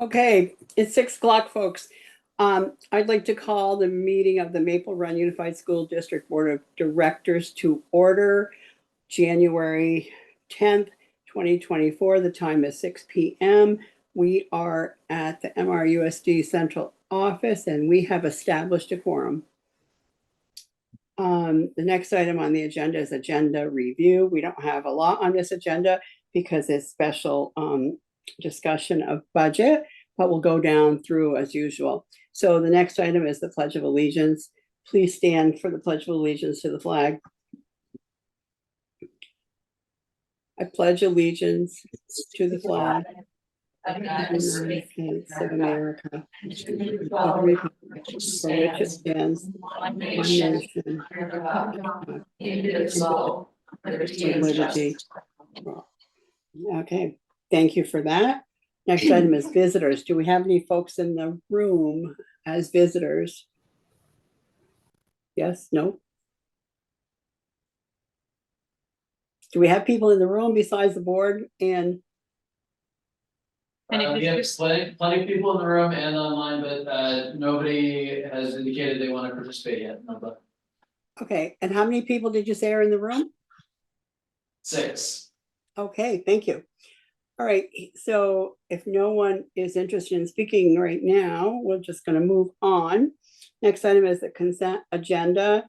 Okay, it's 6 o'clock, folks. I'd like to call the meeting of the Maple Run Unified School District Board of Directors to order January 10th, 2024. The time is 6 p.m. We are at the MRUSD Central Office and we have established a quorum. The next item on the agenda is agenda review. We don't have a lot on this agenda because it's special discussion of budget, but we'll go down through as usual. So the next item is the Pledge of Allegiance. Please stand for the Pledge of Allegiance to the flag. I pledge allegiance to the flag of the United States of America, and to the republic for which it stands, one nation, under God, indivisible, liberty and justice. Okay, thank you for that. Next item is visitors. Do we have any folks in the room as visitors? Yes, no? Do we have people in the room besides the board and? We have plenty of people in the room and online, but nobody has indicated they want to participate yet. No. Okay, and how many people did you say are in the room? 6. Okay, thank you. All right, so if no one is interested in speaking right now, we're just going to move on. Next item is the consent agenda.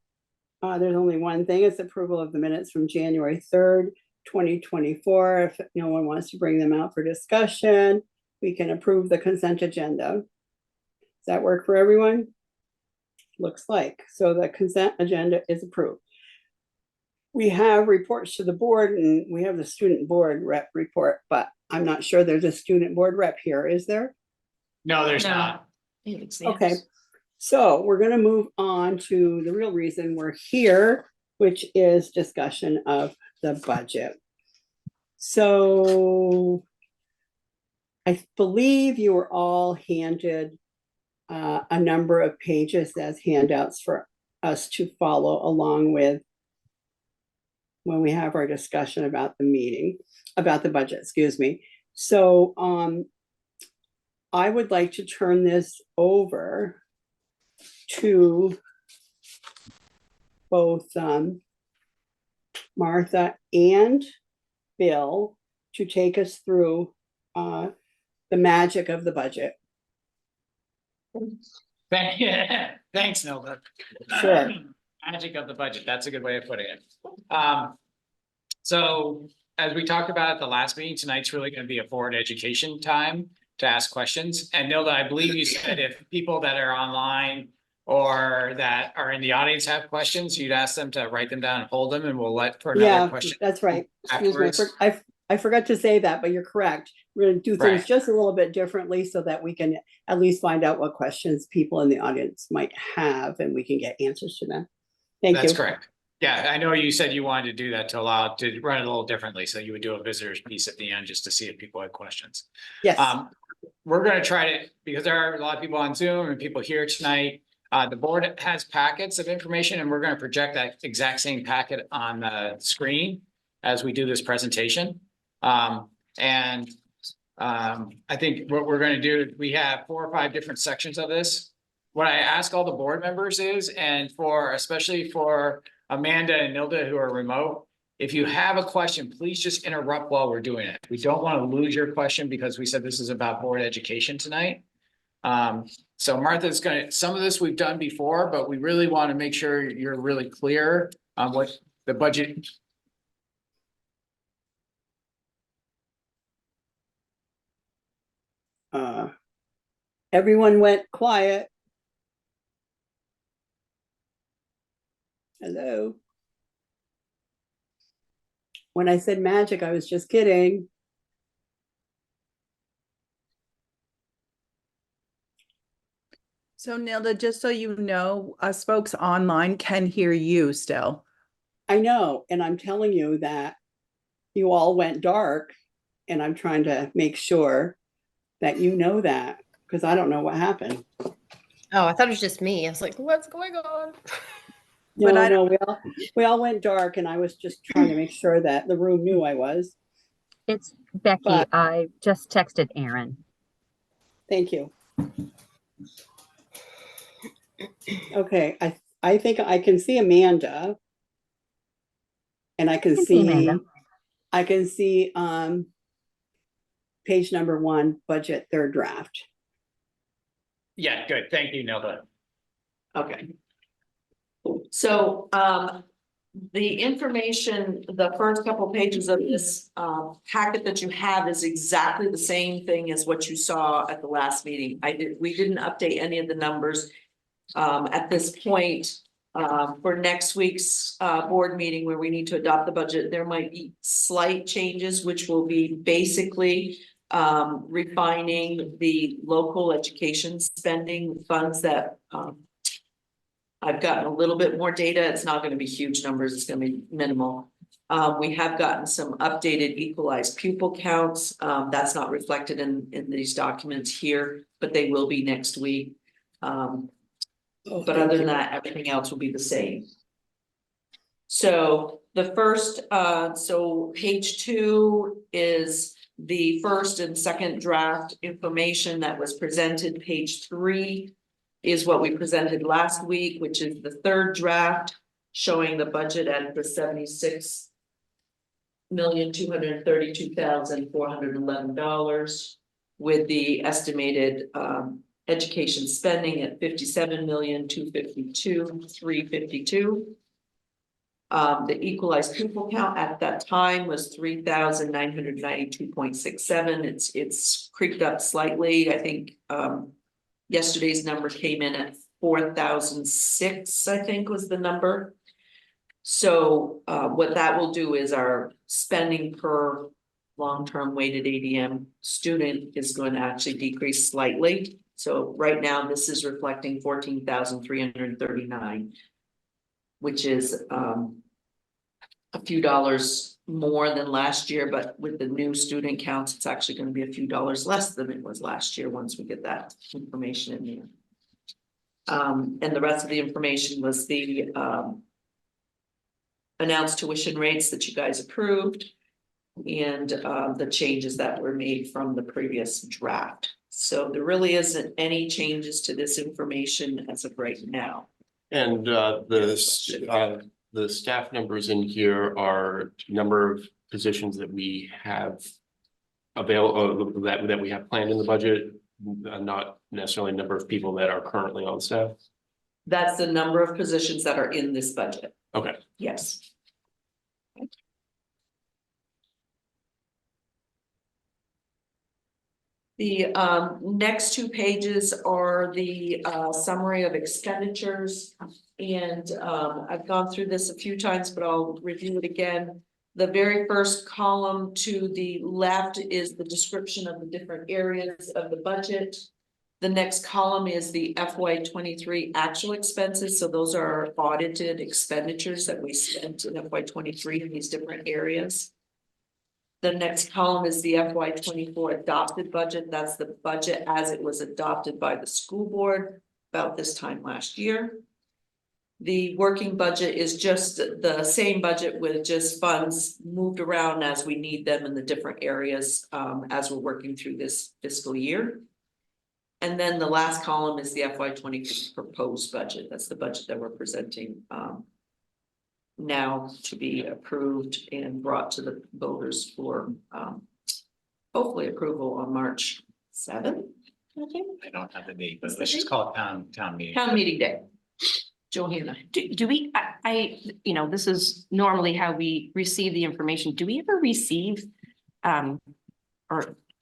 There's only one thing, it's approval of the minutes from January 3rd, 2024. If no one wants to bring them out for discussion, we can approve the consent agenda. Does that work for everyone? Looks like. So the consent agenda is approved. We have reports to the board and we have the student board rep report, but I'm not sure there's a student board rep here, is there? No, there's not. Okay, so we're going to move on to the real reason we're here, which is discussion of the budget. So I believe you were all handed a number of pages as handouts for us to follow along with when we have our discussion about the meeting, about the budget, excuse me. So I would like to turn this over to both Martha and Bill to take us through the magic of the budget. Thanks, Nilda. Sure. Magic of the budget. That's a good way of putting it. So as we talked about at the last meeting, tonight's really going to be a board education time to ask questions. And Nilda, I believe you said if people that are online or that are in the audience have questions, you'd ask them to write them down and hold them, and we'll let for another question. That's right. Afterwards. Excuse me. I forgot to say that, but you're correct. We're going to do things just a little bit differently so that we can at least find out what questions people in the audience might have and we can get answers to them. Thank you. That's correct. Yeah, I know you said you wanted to do that to allow to run it a little differently. So you would do a visitor's piece at the end just to see if people had questions. Yes. We're going to try to, because there are a lot of people on Zoom and people here tonight. The board has packets of information and we're going to project that exact same packet on the screen as we do this presentation. I think what we're going to do, we have 4 or 5 different sections of this. What I ask all the board members is, and especially for Amanda and Nilda who are remote, if you have a question, please just interrupt while we're doing it. We don't want to lose your question because we said this is about board education tonight. So Martha's some of this we've done before, but we really want to make sure you're really clear on what the budget. Everyone went quiet. Hello. When I said magic, I was just kidding. So Nilda, just so you know, us folks online can hear you still. I know, and I'm telling you that you all went dark, and I'm trying to make sure that you know that, because I don't know what happened. Oh, I thought it was just me. I was like, what's going on? No, we all went dark, and I was just trying to make sure that the room knew I was. It's Becky. I just texted Aaron. Thank you. Okay, I think I can see Amanda. And I can see, page number 1, budget, third draft. Yeah, good. Thank you, Nilda. Okay. So, the information, the first couple pages of this, packet that you have is exactly the same thing as what you saw at the last meeting. We didn't update any of the numbers. At this point, for next week's, board meeting where we need to adopt the budget, there might be slight changes, which will be basically refining the local education spending funds that, I've gotten a little bit more data. It's not going to be huge numbers. It's going to be minimal. We have gotten some updated equalized pupil counts. That's not reflected in these documents here, but they will be next week. But other than that, everything else will be the same. So the first, so page 2 is the first and second draft information that was presented. Page 3 is what we presented last week, which is the third draft showing the budget at the $76,232,411 with the estimated education spending at $57,252,352. The equalized pupil count at that time was 3,992.67. It's creeped up slightly. I think yesterday's number came in at 4,006, I think was the number. So what that will do is our spending per long-term weighted ADM student is going to actually decrease slightly. So right now this is reflecting 14,339, which is a few dollars more than last year, but with the new student counts, it's actually going to be a few dollars less than it was last year once we get that information in there. And the rest of the information was the announced tuition rates that you guys approved and the changes that were made from the previous draft. So there really isn't any changes to this information as of right now. And the staff numbers in here are number of positions that we have available that we have planned in the budget, not necessarily number of people that are currently on staff. That's the number of positions that are in this budget. Okay. Yes. The next 2 pages are the summary of expenditures. And I've gone through this a few times, but I'll review it again. The very first column to the left is the description of the different areas of the budget. The next column is the FY23 actual expenses. So those are audited expenditures that we spent in FY23 in these different areas. The next column is the FY24 adopted budget. That's the budget as it was adopted by the school board about this time last year. The working budget is just the same budget with just funds moved around as we need them in the different areas as we're working through this fiscal year. And then the last column is the FY24 proposed budget. That's the budget that we're presenting now to be approved and brought to the voters for hopefully approval on March 7th. I don't have the date, but let's just call it town meeting. Town meeting day. Johanna. Do we, you know, this is normally how we receive the information. Do we ever receive, or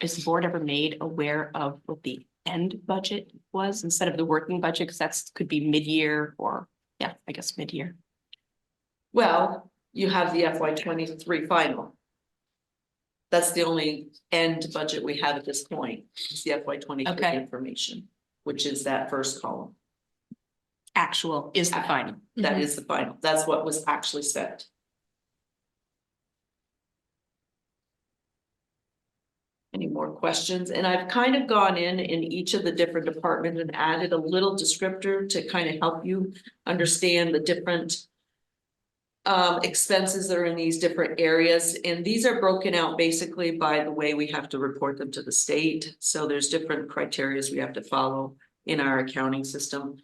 is the board ever made aware of what the end budget was instead of the working budget? Because that's could be mid-year or, yeah, I guess mid-year. Well, you have the FY23 final. That's the only end budget we have at this point. It's the FY23 information, which is that first column. Actual is the final. That is the final. That's what was actually spent. Any more questions? And I've kind of gone in each of the different departments and added a little descriptor to kind of help you understand the different expenses that are in these different areas, and these are broken out basically by the way we have to report them to the state. So there's different criterias we have to follow in our accounting system.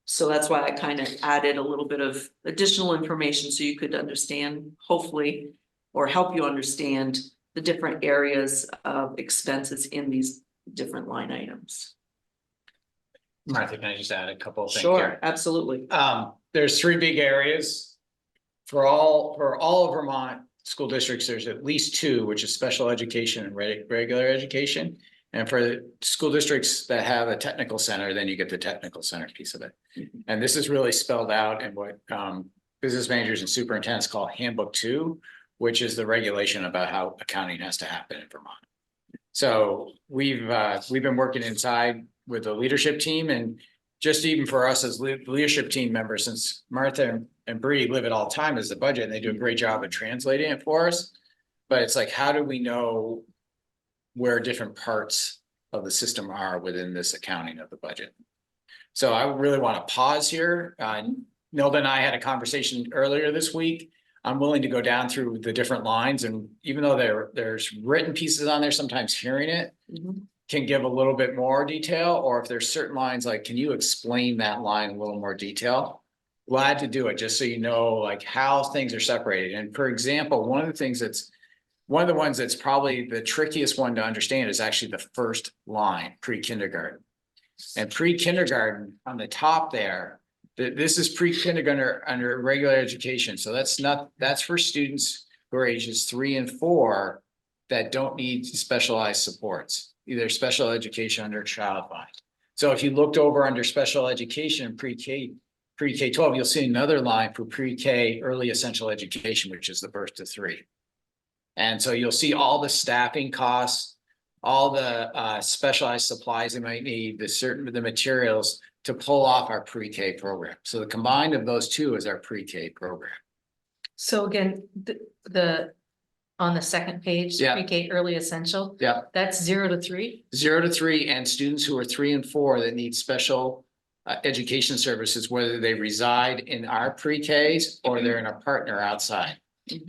So that's why I kind of added a little bit of additional information so you could understand, hopefully, or help you understand the different areas of expenses in these different line items. Martha, can I just add a couple of things Sure, here? absolutely. There's three big areas. For all of Vermont school districts, there's at least two, which is special education and regular education. And for the school districts that have a technical center, then you get the technical center piece of it. And this is really spelled out in what business managers and superintendents call handbook 2, which is the regulation about how accounting has to happen in Vermont. So we've been working inside with the leadership team, and just even for us as leadership team members, since Martha and Bree live it all the time as the budget, and they do a great job of translating it for us. But it's like, how do we know where different parts of the system are within this accounting of the budget? So I really want to pause here. Nilda and I had a conversation earlier this week. I'm willing to go down through the different lines, and even though there's written pieces on there, sometimes hearing it can give a little bit more detail, or if there's certain lines, like, can you explain that line in a little more detail? Glad to do it, just so you know, like, how things are separated. And for example, one of the ones that's probably the trickiest one to understand is actually the first line, pre-kindergarten. And pre-kindergarten on the top there, this is pre-kindergarten under regular education. So that's for students who are ages 3 and 4 that don't need specialized supports, either special education under child find. So if you looked over under special education and pre-K 12, you'll see another line for pre-K early essential education, which is the birth to 3. And so you'll see all the staffing costs, all the specialized supplies they might need, the materials to pull off our pre-K program. So the combined of those two is our pre-K program. So again, on the second page, Yeah. pre-K early essential. Yeah. That's 0 to 3. 0 to 3, and students who are 3 and 4 that need special education services, whether they reside in our pre-Ks or they're in a partner outside.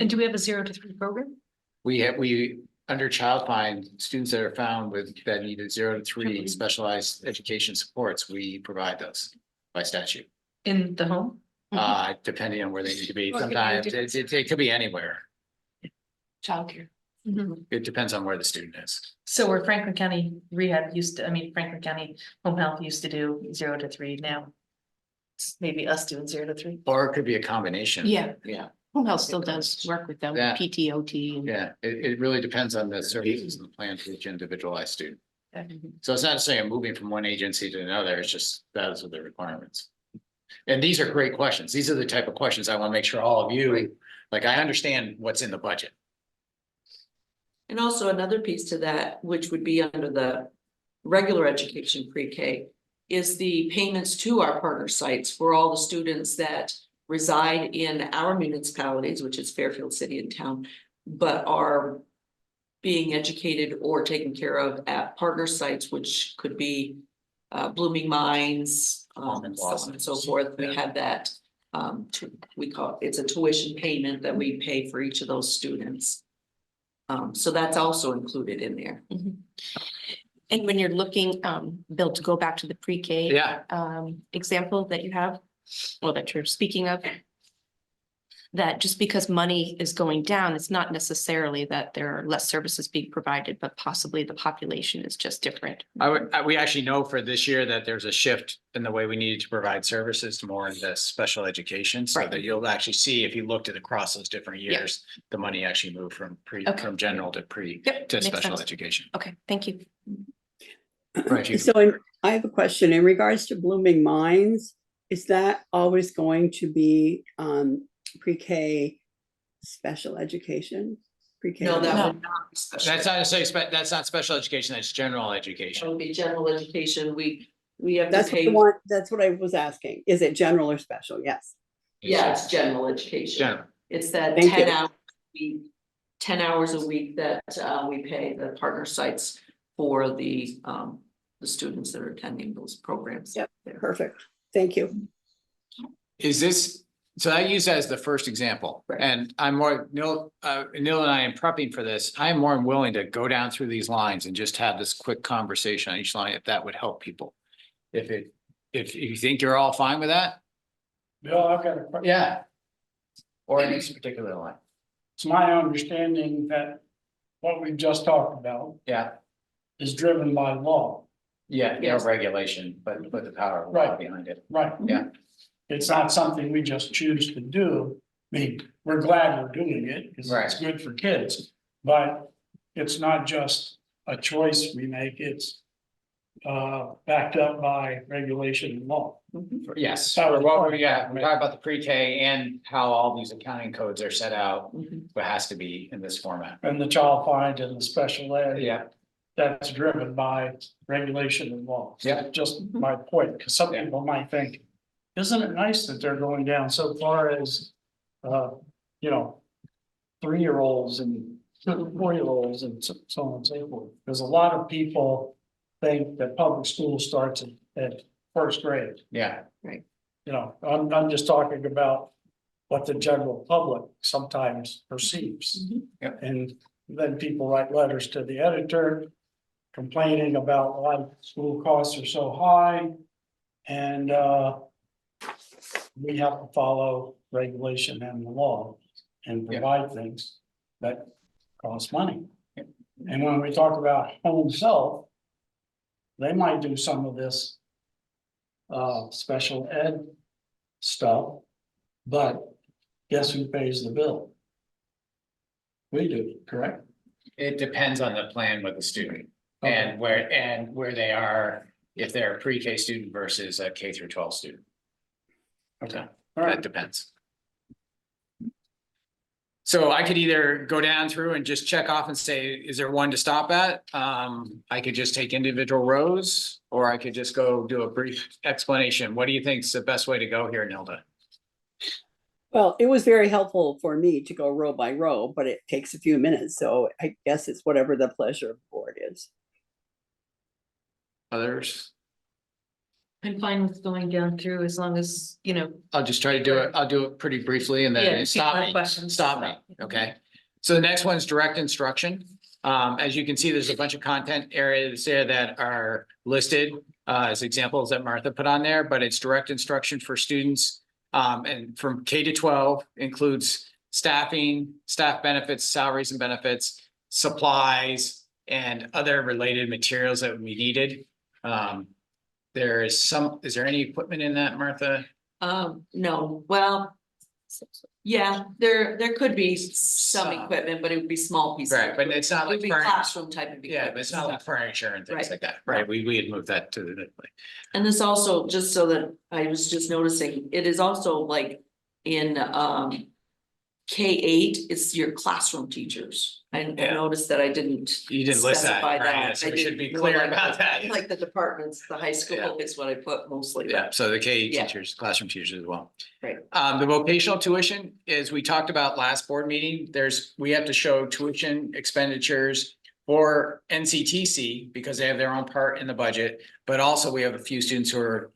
And do we have a 0 to 3 program? We under child find, students that are found that needed 0 to 3 specialized education supports, we provide those by statute. In the home? Depending on where they need to be. Or Sometimes could be it could be anywhere. Childcare. It depends on where the student is. So where Franklin County Rehab Franklin County Home Health used to do 0 to 3 now. It's maybe us doing 0 to 3. Or it could be a combination. Yeah. Yeah. Home health still does work with them, Yeah. PTOT. And Yeah, it really depends on the services and the plan for each individualized student. Okay. So it's not to say I'm moving from one agency to another, it's just those are the requirements. And these are great questions. These are the type of questions I want to make sure all of you, like, I understand what's in the budget. And also another piece to that, which would be under the regular education pre-K, is the payments to our partner sites for all the students that reside in our municipalities, which is Fairfield City and Town, but are being educated or taken care of at partner sites, which could be Blooming Mines, so on and so forth. We have that, we call it's a tuition payment that we pay for each of those students. So that's also included in there. And when you're looking, Bill, to go back to the pre-K. Yeah. Example that you have, or that you're speaking of. That just because money is going down, it's not necessarily that there are less services being provided, but possibly the population is just different. We actually know for this year that there's a shift in the way we needed to provide services to more into special education. So Right. that you'll actually see, if you looked at across those different years, the money actually moved from Okay. from general to Yep, to makes special sense. education. Okay, thank you. Right, you- So I have a question in regards to Blooming Mines. Is that always going to be pre-K special education? Pre-K? No, that No. would not be special. That's not to say, that's not special education, that's general That education. would be general education. We have to That's pay. the one, that's what I was asking. Is it general or special? Yes. Yeah, it's general education. General. It's that Thank 10 you. hours, 10 hours a week that we pay the partner sites for the students that are attending those programs. Yep. there. Perfect. Thank you. Is this So I use that as the first example, Right. and I'm more, Neil and I am prepping for this. I am more than willing to go down through these lines and just have this quick conversation on each line, if that would help people. If you think you're all fine with that, Bill, I've got a question. yeah. Or in this particular line, It's my understanding that what we've just talked about yeah, is driven by law, yeah, no Yes. regulation, but the power of law Right. behind it, right? yeah. It's not something we just choose to do. I mean, we're glad we're doing it because it's Right. good for kids. But it's not just a choice we make, it's backed up by regulation and law. Yes, That was part of yeah, it, we right. talk about the pre-K and how all these accounting codes are set out, Mhm. but has to be in this format. And the child find and the special ed. Yeah, That's driven by regulation and law. So Yeah. just my point, because some Yeah. people might think, isn't it nice that they're going down so far as, you know, 3-year-olds and 4-year-olds and so on and so forth. Because a lot of people think that public school starts at first grade. yeah, You know, I'm just talking about what the general public sometimes perceives. Mhm. Yep. And then people write letters to the editor complaining about why school costs are so high. And we have to follow regulation and the law and Yep. provide things that cost money. And when we talk about home health, they might do some of this special ed stuff, but guess who pays the bill? We do, correct? it depends on the plan with the student Okay. and where they are, if they're a pre-K student versus a K through 12 student. Okay, all That right, depends. So I could either go down through and just check off and say, is there one to stop at? I could just take individual rows, or I could just go do a brief explanation. What do you think is the best way to go here, Nilda? Well, it was very helpful for me to go row by row, but it takes a few minutes, so I guess it's whatever the pleasure of the board is. Others? I'm fine with going down through as long as, you know. I'll just try to do it. I'll do it pretty briefly and Yeah, then if stop people have me. questions, Stop me, okay? So the next one's direct instruction. As you can see, there's a bunch of content areas there that are listed as examples that Martha put on there, but it's direct instruction for students. And from K to 12 includes staffing, staff benefits, salaries and benefits, supplies, and other related materials that would be needed. Is there any equipment in that, Martha? No, well. Yeah, there could be some Some. equipment, but it would be small pieces. Right, but it's not It would like be furniture. classroom type of equipment. Yeah, but it's not like furniture and things Right. like that, right? We had moved that to the. And this also, just so that I was just noticing, it is also like in K8, it's your classroom teachers. I Yeah. noticed that I didn't. You didn't list that, specify right? that. So I we should be didn't clear like- about that. Like the departments, the high Yeah. school is what I put mostly. Yeah, so the K Yeah. teachers, classroom teachers as well. Right. The vocational tuition is, we talked about last board meeting, we have to show tuition expenditures for NCTC because they have their own part in the budget, but also we have a few students who are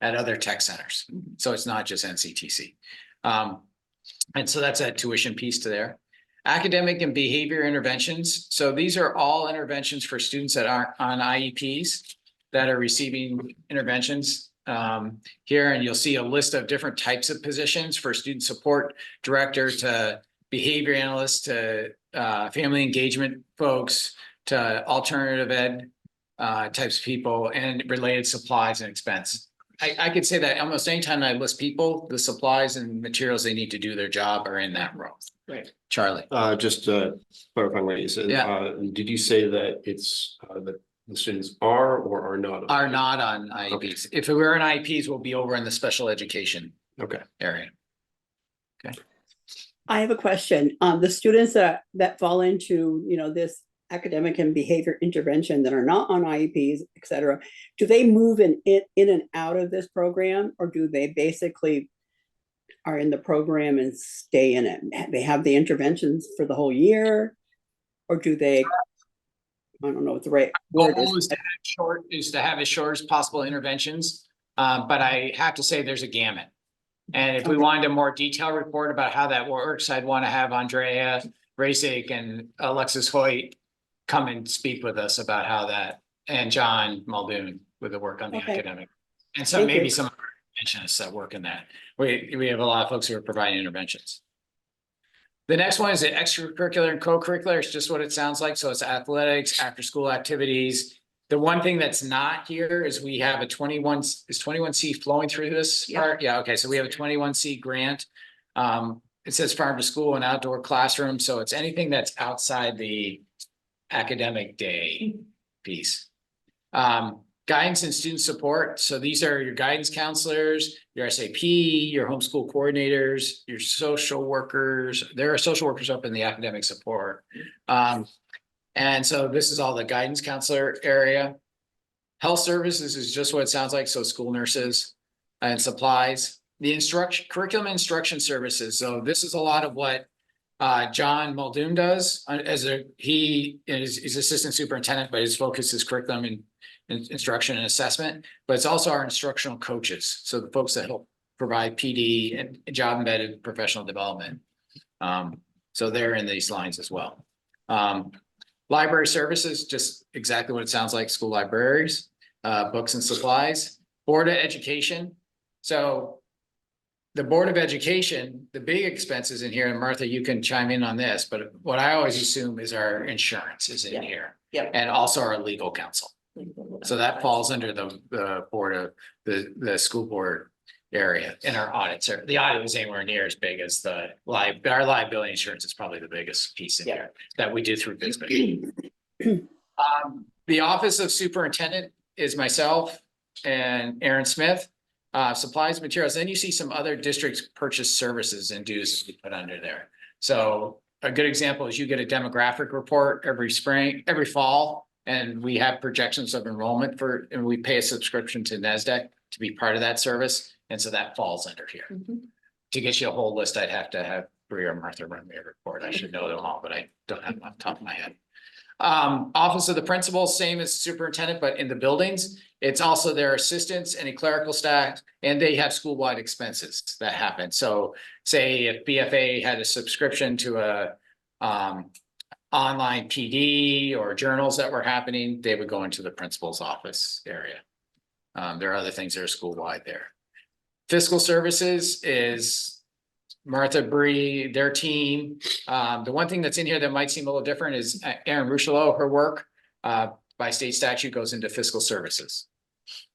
at other tech centers. So it's not just NCTC. And so that's that tuition piece to there. Academic and behavior interventions. So these are all interventions for students that aren't on IEPs that are receiving interventions here. And you'll see a list of different types of positions, for student support director to behavior analyst to family engagement folks to alternative ed types of people, and related supplies and expense. I could say that almost anytime I list people, the supplies and materials they need to do their job are in that row. Right. Charlie. Just clarifying what you said, Yeah. did you say that it's, that the students are or are not? Are not on IEPs. If we were on IEPs, we'll be over in the special education Okay. area. I have a question. The students that fall into, this academic and behavior intervention that are not on IEPs, et cetera, do they move in and out of this program, or do they basically are in the program and stay in it? They have the interventions for the whole year, or do they? I don't know what the right word Goal is. is to have as short as possible interventions, but I have to say there's a gamut. And if we Okay. wanted a more detailed report about how that works, I'd want to have Andrea Racic and Alexis Hoyt come and speak with us about how that, and John Muldoon with the work on the Okay. academic. And so Thank maybe you. some of our interventionists that work in that. We have a lot of folks who are providing interventions. The next one is the extracurricular and co-curricular. It's just what it sounds like. So it's athletics, after-school activities. The one thing that's not here is we have a 21C flowing through this Yeah. part? Yeah, okay, so we have a 21C grant. It says farm to school and outdoor classroom, so it's anything that's outside the academic day piece. Guidance and student support. So these are your guidance counselors, your SAP, your homeschool coordinators, your social workers. There are social workers up in the academic support. And so this is all the guidance counselor area. Health services is just what it sounds like. So school nurses and supplies, the curriculum instruction services. So this is a lot of what John Muldoon does he's assistant superintendent, but his focus is curriculum and instruction and assessment, but it's also our instructional coaches. So the folks that help provide PD and job embedded professional development. So they're in these lines as well. Library services, just exactly what it sounds like, school libraries, books and supplies, Board of Education. So the Board of Education, the big expenses in here, and Martha, you can chime in on this, but what I always assume is our insurance is in Yeah. here. Yeah. And also our legal counsel. So that falls under the board of the school board area in our audits. The audit was anywhere near as big as our liability insurance is probably the biggest piece in here that we do through business. The Office of Superintendent is myself and Aaron Smith. Supplies, materials, then you see some other districts purchase services and dues we put under there. So a good example is you get a demographic report every fall, and we have projections of enrollment and we pay a subscription to NASDAQ to be part of that service. And so that falls under here. To get you a whole list, I'd have to have Bria or Martha run me a report. I should know them all, but I don't have them off the top of my head. Office of the Principal, same as superintendent, but in the buildings, it's also their assistants, any clerical staff, and they have school-wide expenses that happen. So say if BFA had a subscription to a online PD or journals that were happening, they would go into the principal's office area. There are other things that are school-wide there. Fiscal services is Martha Bree, their team. The one thing that's in here that might seem a little different is Erin Ruchello, her work by state statute goes into fiscal services.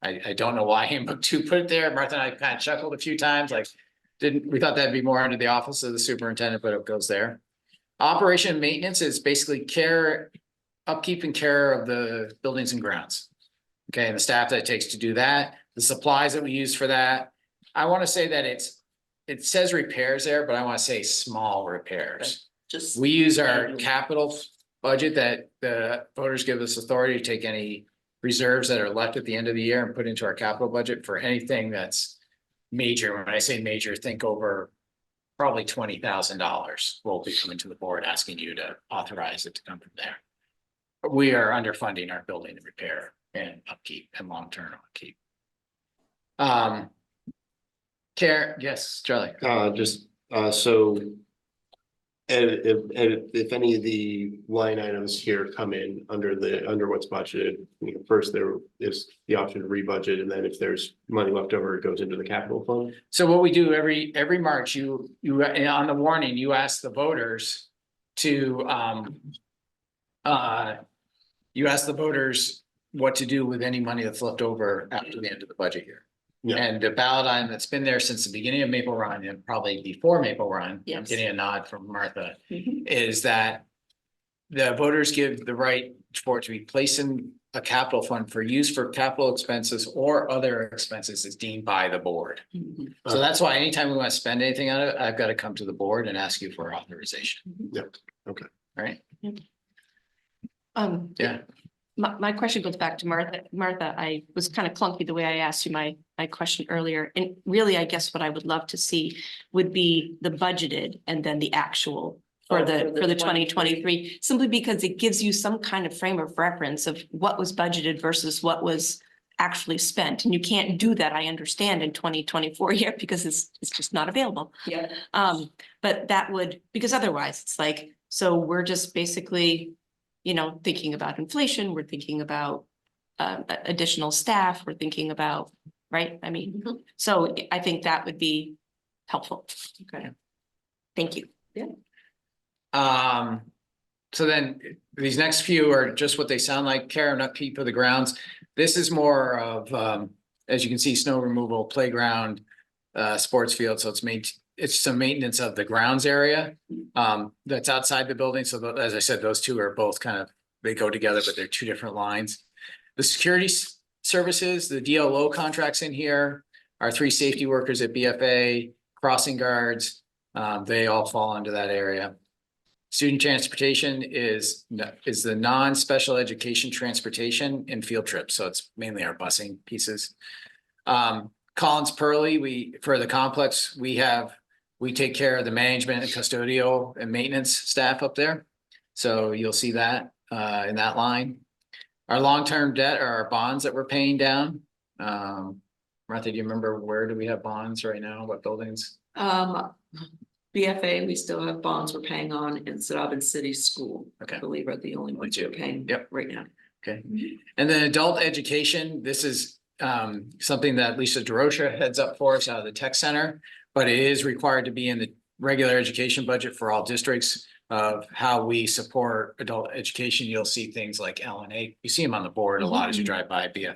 I don't know why handbook 2 put it there. Martha and I kind of chuckled a few times, like we thought that'd be more under the office of the superintendent, but it goes there. Operation and maintenance is basically upkeep and care of the buildings and grounds. Okay, and the staff that it takes to do that, the supplies that we use for that. I want to say that it says repairs there, but I want to say small repairs. Just. We use our capital budget that the voters give us authority to take any reserves that are left at the end of the year and put into our capital budget for anything that's major. When I say major, think over probably $20,000. We'll be coming to the board asking you to authorize it to come from there. We are underfunding our building and repair and upkeep and long-term upkeep. Care, yes, Charlie. So. And if any of the line items here come in under what's budgeted, first there is the option to rebudget, and then if there's money left over, it goes into the capital fund. So what we do every March, you on the warning, you ask the voters to you ask the voters what to do with any money that's left over after the end of the budget year. Yeah. And the ballot item that's been there since the beginning of Maple Run and probably before Maple Run, I'm Yes. getting a nod from Martha, Mhm. is that the voters give the right for it to be placed in a capital fund for use for capital expenses or other expenses as deemed by the board. Mhm. So that's why anytime we want to spend anything on it, I've got to come to the board and ask you for authorization. Yep. Okay. Right? Yeah. My question goes back to Martha. Martha, I was kind of clunky the way I asked you my question earlier. And really, I guess what I would love to see would be the budgeted and then the actual for the 2023, simply because it gives you some kind of frame of reference of what was budgeted versus what was actually spent. And you can't do that, I understand, in 2024 yet because it's just not available. Yeah. But that would, because otherwise it's like, so we're just basically, thinking about inflation, we're thinking about additional staff, we're thinking about, right? I mean, so I think that would be helpful. Okay. Thank you. So then these next few are just what they sound like, care and upkeep of the grounds. This is more of, as you can see, snow removal, playground, sports field. So it's some maintenance of the grounds area that's outside the building. So as I said, those two are both they go together, but they're two different lines. The security services, the DLO contracts in here, our 3 safety workers at BFA, crossing guards, they all fall under that area. Student transportation is the non-special education transportation and field trips. So it's mainly our busing pieces. Collins Pearly, for the complex, we take care of the management and custodial and maintenance staff up there. So you'll see that in that line. Our long-term debt are our bonds that we're paying down. Martha, do you remember where do we have bonds right now? What buildings? BFA, we still have bonds we're paying on instead of in city school. Okay. I believe are the only ones we're paying right now. Okay. And then adult education, this is something that Lisa DeRocha heads up for us out of the tech center, but it is required to be in the regular education budget for all districts of how we support adult education. You'll see things like LNA. You see them on the board a lot as you drive by BFA.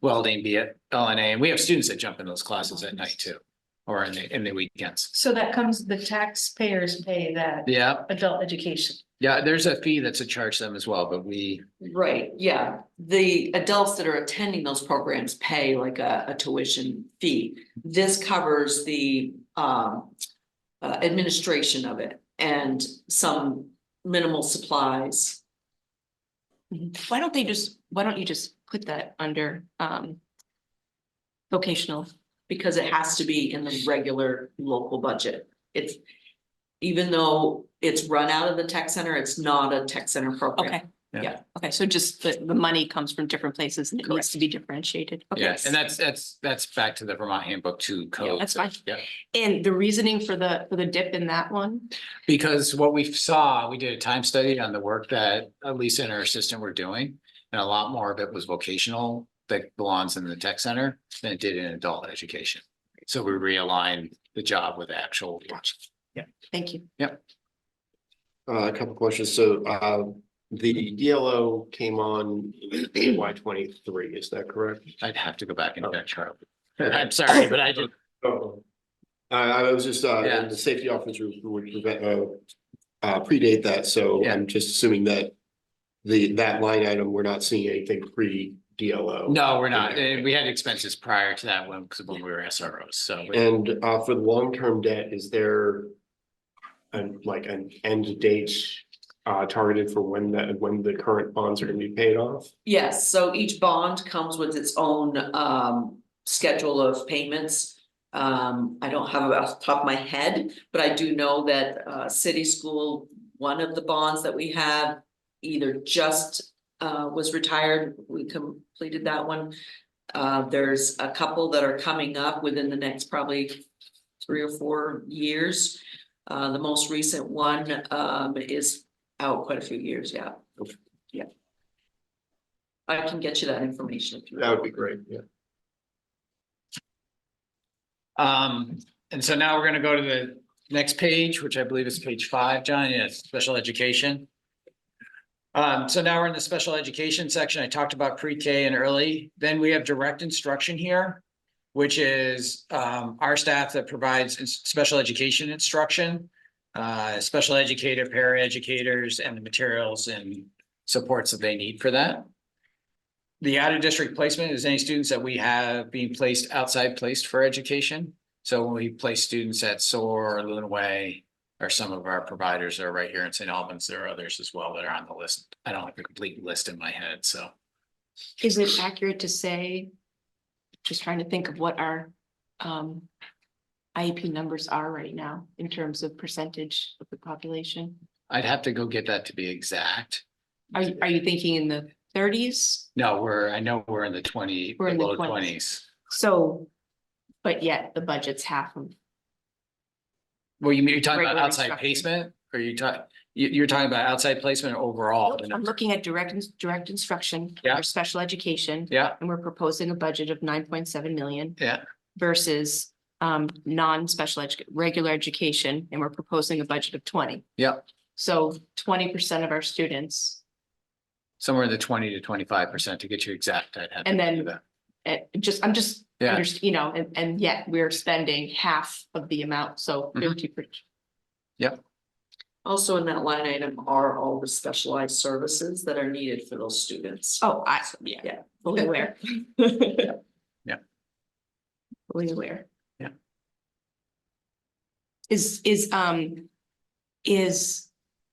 Welding, be it LNA, and we have students that jump in those classes at night too, or in the weekends. So that comes, the taxpayers pay that Yeah, adult education. yeah, there's a fee that's a charge them as well, but Right, yeah. The adults that are attending those programs pay like a tuition fee. This covers the administration of it and some minimal supplies. Why don't you just put that under vocational? Because it has to be in the regular local budget. It's, even though it's run out of the tech center, it's not a tech center program. Okay. Yeah. Okay, so just the money comes from different places and it needs to be differentiated. Okay. yeah, and that's back to the Vermont Handbook 2 code. That's fine. Yeah. And the reasoning for the dip in that one? Because we did a time study on the work that Lisa and her assistant were doing, and a lot more of it was vocational that belongs in the tech center than it did in adult education. So we realigned the job with actual. Yeah. Thank you. Yep. A couple questions. So, the DLO came on in FY 23, is that correct? I'd have to go back and check, Charlie. I'm sorry, but I did. Oh. I was just, Yeah. and the safety officer would predate that, so Yeah. I'm just assuming that that line item, we're not seeing anything pre-DLO. No, we're not. And we had expenses prior to that when we were SROs, so. And for the long-term debt, is there an end date targeted for when the current bonds are gonna be paid off? Yes, so each bond comes with its own schedule of payments. I don't have it off the top of my head, but I do know that city school, one of the bonds that we have either just was retired, we completed that one. There's a couple that are coming up within the next probably 3 or 4 years. The most recent one is out quite a few years, yeah. Okay. Yeah. I can get you that information if you. That would be great, yeah. And so now we're gonna go to the next page, which I believe is page 5, John, yes, special education. So now we're in the special education section. I talked about pre-K and early. Then we have direct instruction here, which is our staff that provides special education instruction, special educator, paraeducators, and the materials and supports that they need for that. The out of district placement is any students that we have being placed for education. So when we place students at SOAR, Luna Way, or some of our providers are right here in St. Albans, there are others as well that are on the list. I don't have a complete list in my head, so. Is it accurate to say, just trying to think of what our IEP numbers are right now in terms of percentage of the population? I'd have to go get that to be exact. Are you thinking in the thirties, No, I know we're in the We're in the low 20s. 20s. so, but yet the budget's half of, Well, you're talking about Regular outside instruction. placement, or you're talking about outside placement or overall? I'm looking at direct instruction. Yeah. For special education. Yeah, And we're proposing a budget of 9.7 million yeah, versus non-special regular education, and we're proposing a budget of 20. yeah, So 20% of our students, somewhere in the 20 to 25% to get you exact. I'd have to and do then that. I'm just, Yeah. you know, and yet we're spending half of the amount, so Mhm. 50%. Also in that line item are all the specialized services that are needed for those students. Oh, Yeah. yeah, fully aware. Yeah. Fully aware. Yeah. Is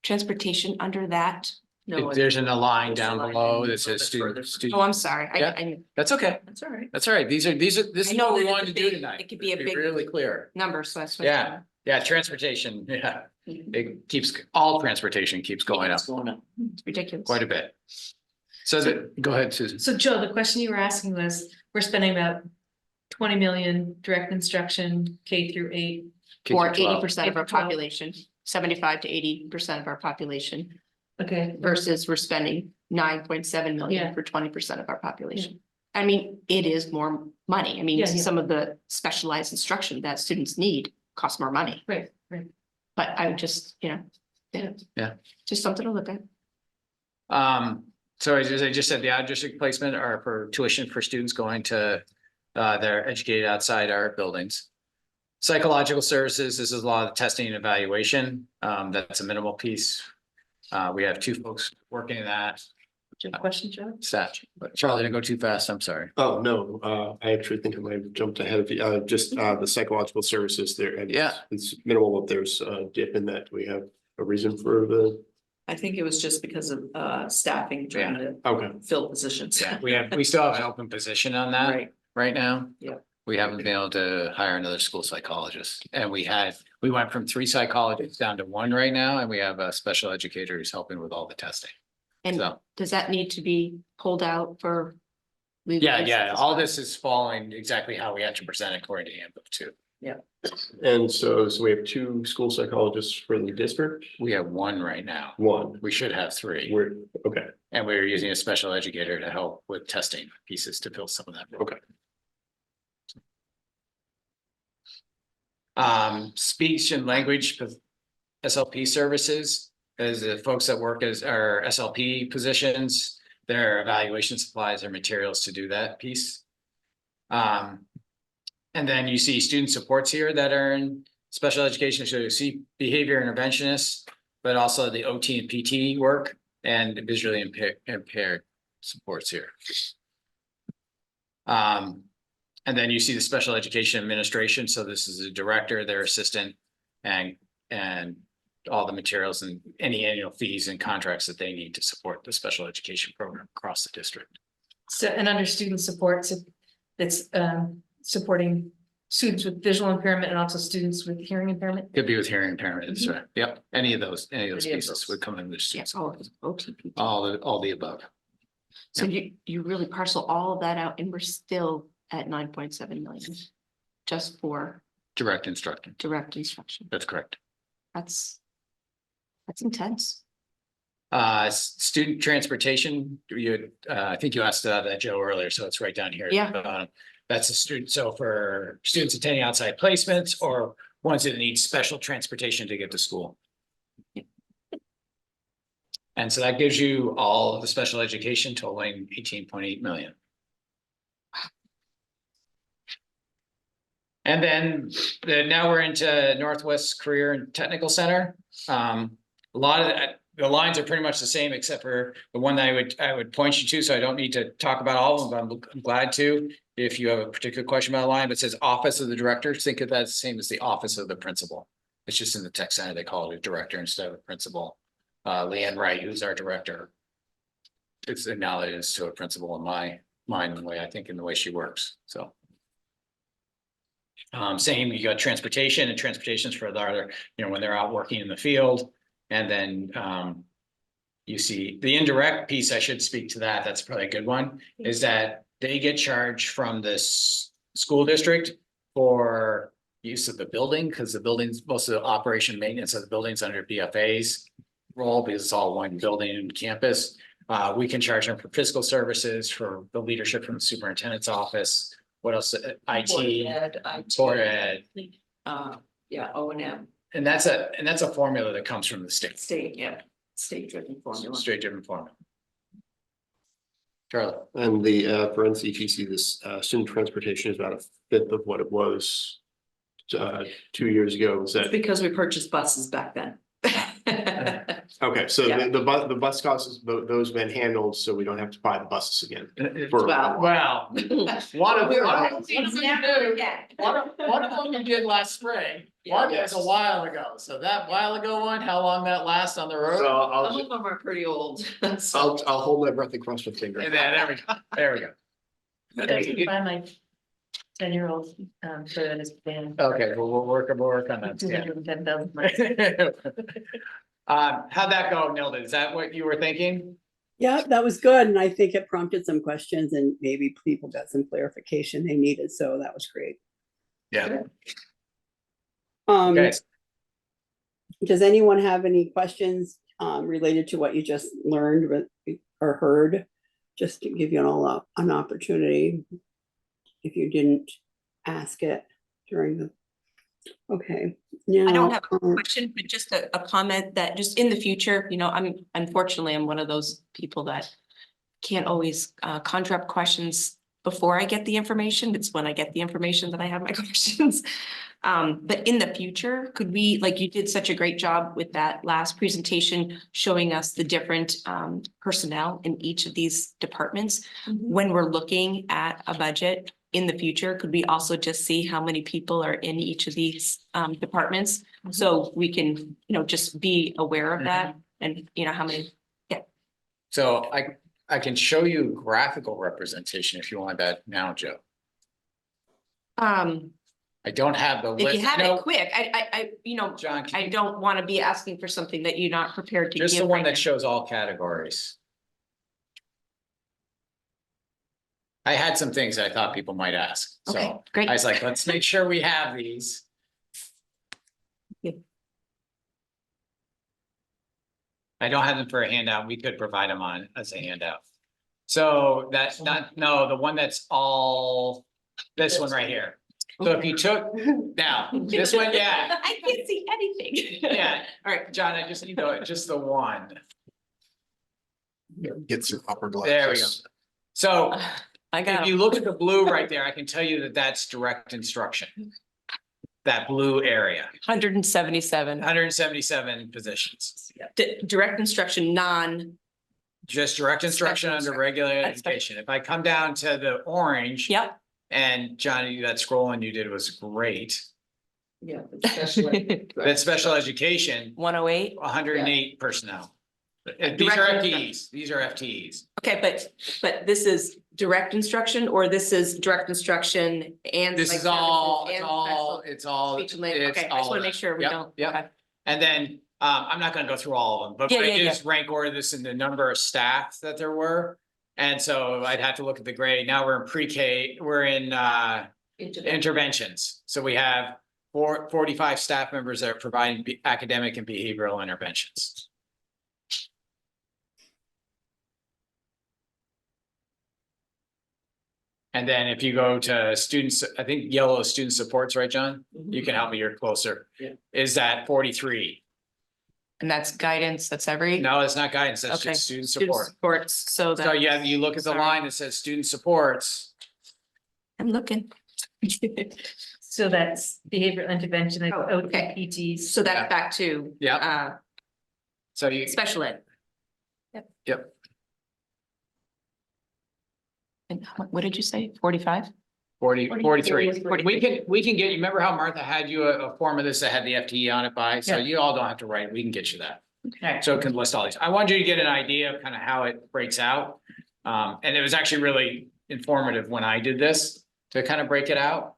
transportation under that? No, There's a line there's a down line below item that says a little bit student. Oh, I'm sorry. Yeah. That's okay. that's all right. That's all right. This is I what know we that wanted to it's a do big- tonight. it could be a Be big- really clear. number, so I switched. Yeah. Yeah, transportation, yeah. It keeps, all transportation keeps going up It's going up. It's ridiculous. quite a bit. So go ahead, Susan. So Joe, the question you were asking was, we're spending about 20 million direct instruction, K through 8. K For through 12. 80% of our 12. population, 75 to 80% of our population, Okay. versus we're spending 9.7 million Yeah. for 20% of our population. I mean, it is more money. I mean, Yeah, yeah. some of the specialized instruction that students need costs more money, Right, right. but I would just, Yeah. just something to look at. So as I just said, the out of district placement are for tuition for students going to, they're educated outside our buildings. Psychological services, this is a lot of testing and evaluation. That's a minimal piece. We have 2 folks working in that. Do you have a question, Joe? Stat, but Charlie, didn't go too fast. I'm sorry. Oh, no, I actually think I might have jumped ahead of you, just the psychological services there. And Yeah. It's minimal if there's a dip in that. Do we have a reason for the, I think it was just because of staffing trying to okay. fill positions. Yeah, we still have an open position on that right now. Yeah. We haven't been able to hire another school psychologist, and we went from 3 psychologists down to 1 right now, and we have a special educator who's helping with all the testing. And So, does that need to be pulled out for? legal yeah, reasons as all well? this is following exactly how we had to present according to handbook 2. And so we have 2 school psychologists for the district, We have 1 right now. 1, We should have 3, we're, okay, and we're using a special educator to help with testing pieces to fill some of that. okay. Speech and language SLP services, as the folks that work as our SLP positions, their evaluation supplies or materials to do that piece. And then you see student supports here that are in special education, so you see behavior interventionists, but also the OT and PT work and visually impaired supports here. And then you see the special education administration. So this is a director, their assistant, and all the materials and any annual fees and contracts that they need to support the special education program across the district. So, and under student supports, it's supporting students with visual impairment and also students with hearing impairment. Could be with hearing impairment, that's right. Yep, any of those Any of pieces those. would come in this. Yes, all OTP. All the above. So you really parcel all of that out and we're still at 9.7 million. Just for Direct instruction, direct instruction. that's correct. That's intense. Student transportation, I think you asked that Joe earlier, so it's right down here. Yeah. That's a student, so for students attending outside placements or ones that need special transportation to get to school. And so that gives you all of the special education totaling 18.8 million. And then now we're into Northwest Career and Technical Center. A lot of the lines are pretty much the same, except for the one that I would point you to, so I don't need to talk about all of them, but I'm glad to. If you have a particular question about a line, but it says Office of the Director, think of that as the same as the Office of the Principal. It's just in the tech center, they call it a director instead of a principal. Leanne Wright, who's our director. It's analogous to a principal in my mind, the way I think in the way she works, so. Same, you got transportation, and transportation's for the other, when they're out working in the field. And then You see, the indirect piece, I should speak to that, that's probably a good one, is that they get charged from this school district for use of the building, because the buildings, most of the operation maintenance of the buildings under BFA's role, because it's all one building and campus. We can charge them for fiscal services, for the leadership from the superintendent's office. What else? Board IT, Ed, Board Ed. Yeah, O&M, And that's a formula that comes from the state, state-driven formula. straight different formula. Charlie, And the, for NCTC, this, student transportation is about a fifth of what it was 2 years ago. Was It's that, because we purchased buses back then. okay, so Yeah. the bus costs, those been handled, so we don't have to buy the buses again. For- Well. well, one of them you did last spring, one was a Yes. while ago, so that while ago one, how long that lasts on the So road? Some I'll, of them are pretty old. I'll hold my breath and cross my finger. And then, there we go. I can find my 10-year-old, for this band. Okay, well, we'll work on that, yeah. 210,000. How'd that go, Nilda? Is that what you were thinking? Yeah, that was good. And I think it prompted some questions and maybe people got some clarification they needed. So that was great. Yeah. Um, Okay, does anyone have any questions related to what you just learned or heard? Just to give you an opportunity if you didn't ask it during the, okay. I don't Now, have a question, but just a comment that just in the future, I'm one of those people that can't always conjure up questions before I get the information. It's when I get the information that I have my questions. But in the future, could we, like you did such a great job with that last presentation, showing us the different personnel in each of these departments. When we're looking at a budget in the future, could we also just see how many people are in each of these departments? So we can, just be aware of that and, how many. so I can show you graphical representation if you want that now, Joe. I don't have the If list. you have No, it quick, John, can I you- don't want to be asking for something that you're not prepared to give. just the one right that now. shows all categories. I had some things I thought people might ask, Okay, so great. I was like, let's make sure we have these. Yeah. I don't have them for a handout. We could provide them on as a handout. So that's not, no, the one that's all, this one right here. So if you took, now, this one, yeah, I can't see anything. yeah. All right, John, I just need just the one. Get some upper glasses. There we go. So I if got you it. look at the blue right there, I can tell you that that's direct instruction. That blue area, 177. 177 positions, Direct instruction, just direct instruction Special under regular That's special. education. If I come down to the orange. Yep. And Johnny, that scrolling you did was great. Yeah. Especially. That special education, 108. 108 personnel. These Direct are instruction. FTEs, these are FTEs. Okay, but this is direct instruction or this is direct instruction and. This like is all, services it's and all, special it's all. speech and language. it's Okay, I all just want of to make that. sure we Yep, don't. yep. Okay. And then, I'm not gonna go through all of them, but Yeah, what I yeah, did yeah. is rank order this in the number of staff that there were. And so I'd have to look at the grade. Now we're in pre-K, we're in interventions. So we have 45 staff members that are providing academic and behavioral interventions. And then if you go to students, I think yellow is student supports, right, John? You can help me, you're closer. Yeah. Is that 43? And that's guidance, that's every. No, it's not guidance, that's Okay. just student Student support. supports, so that. So yeah, you look at the Sorry. line that says student supports. I'm looking. So that's behavioral intervention and Oh, okay. OTPTs. So Yeah. that's back to. Yeah. So you, Special ed. yep, And what did you say? 45? 43. 40. We can get, you remember how Martha had you a form of this that had the FTE on it by, so Yeah. you all don't have to write it, we can get you that. Okay. So it can list all these. I wanted you to get an idea of kind of how it breaks out. And it was actually really informative when I did this to kind of break it out.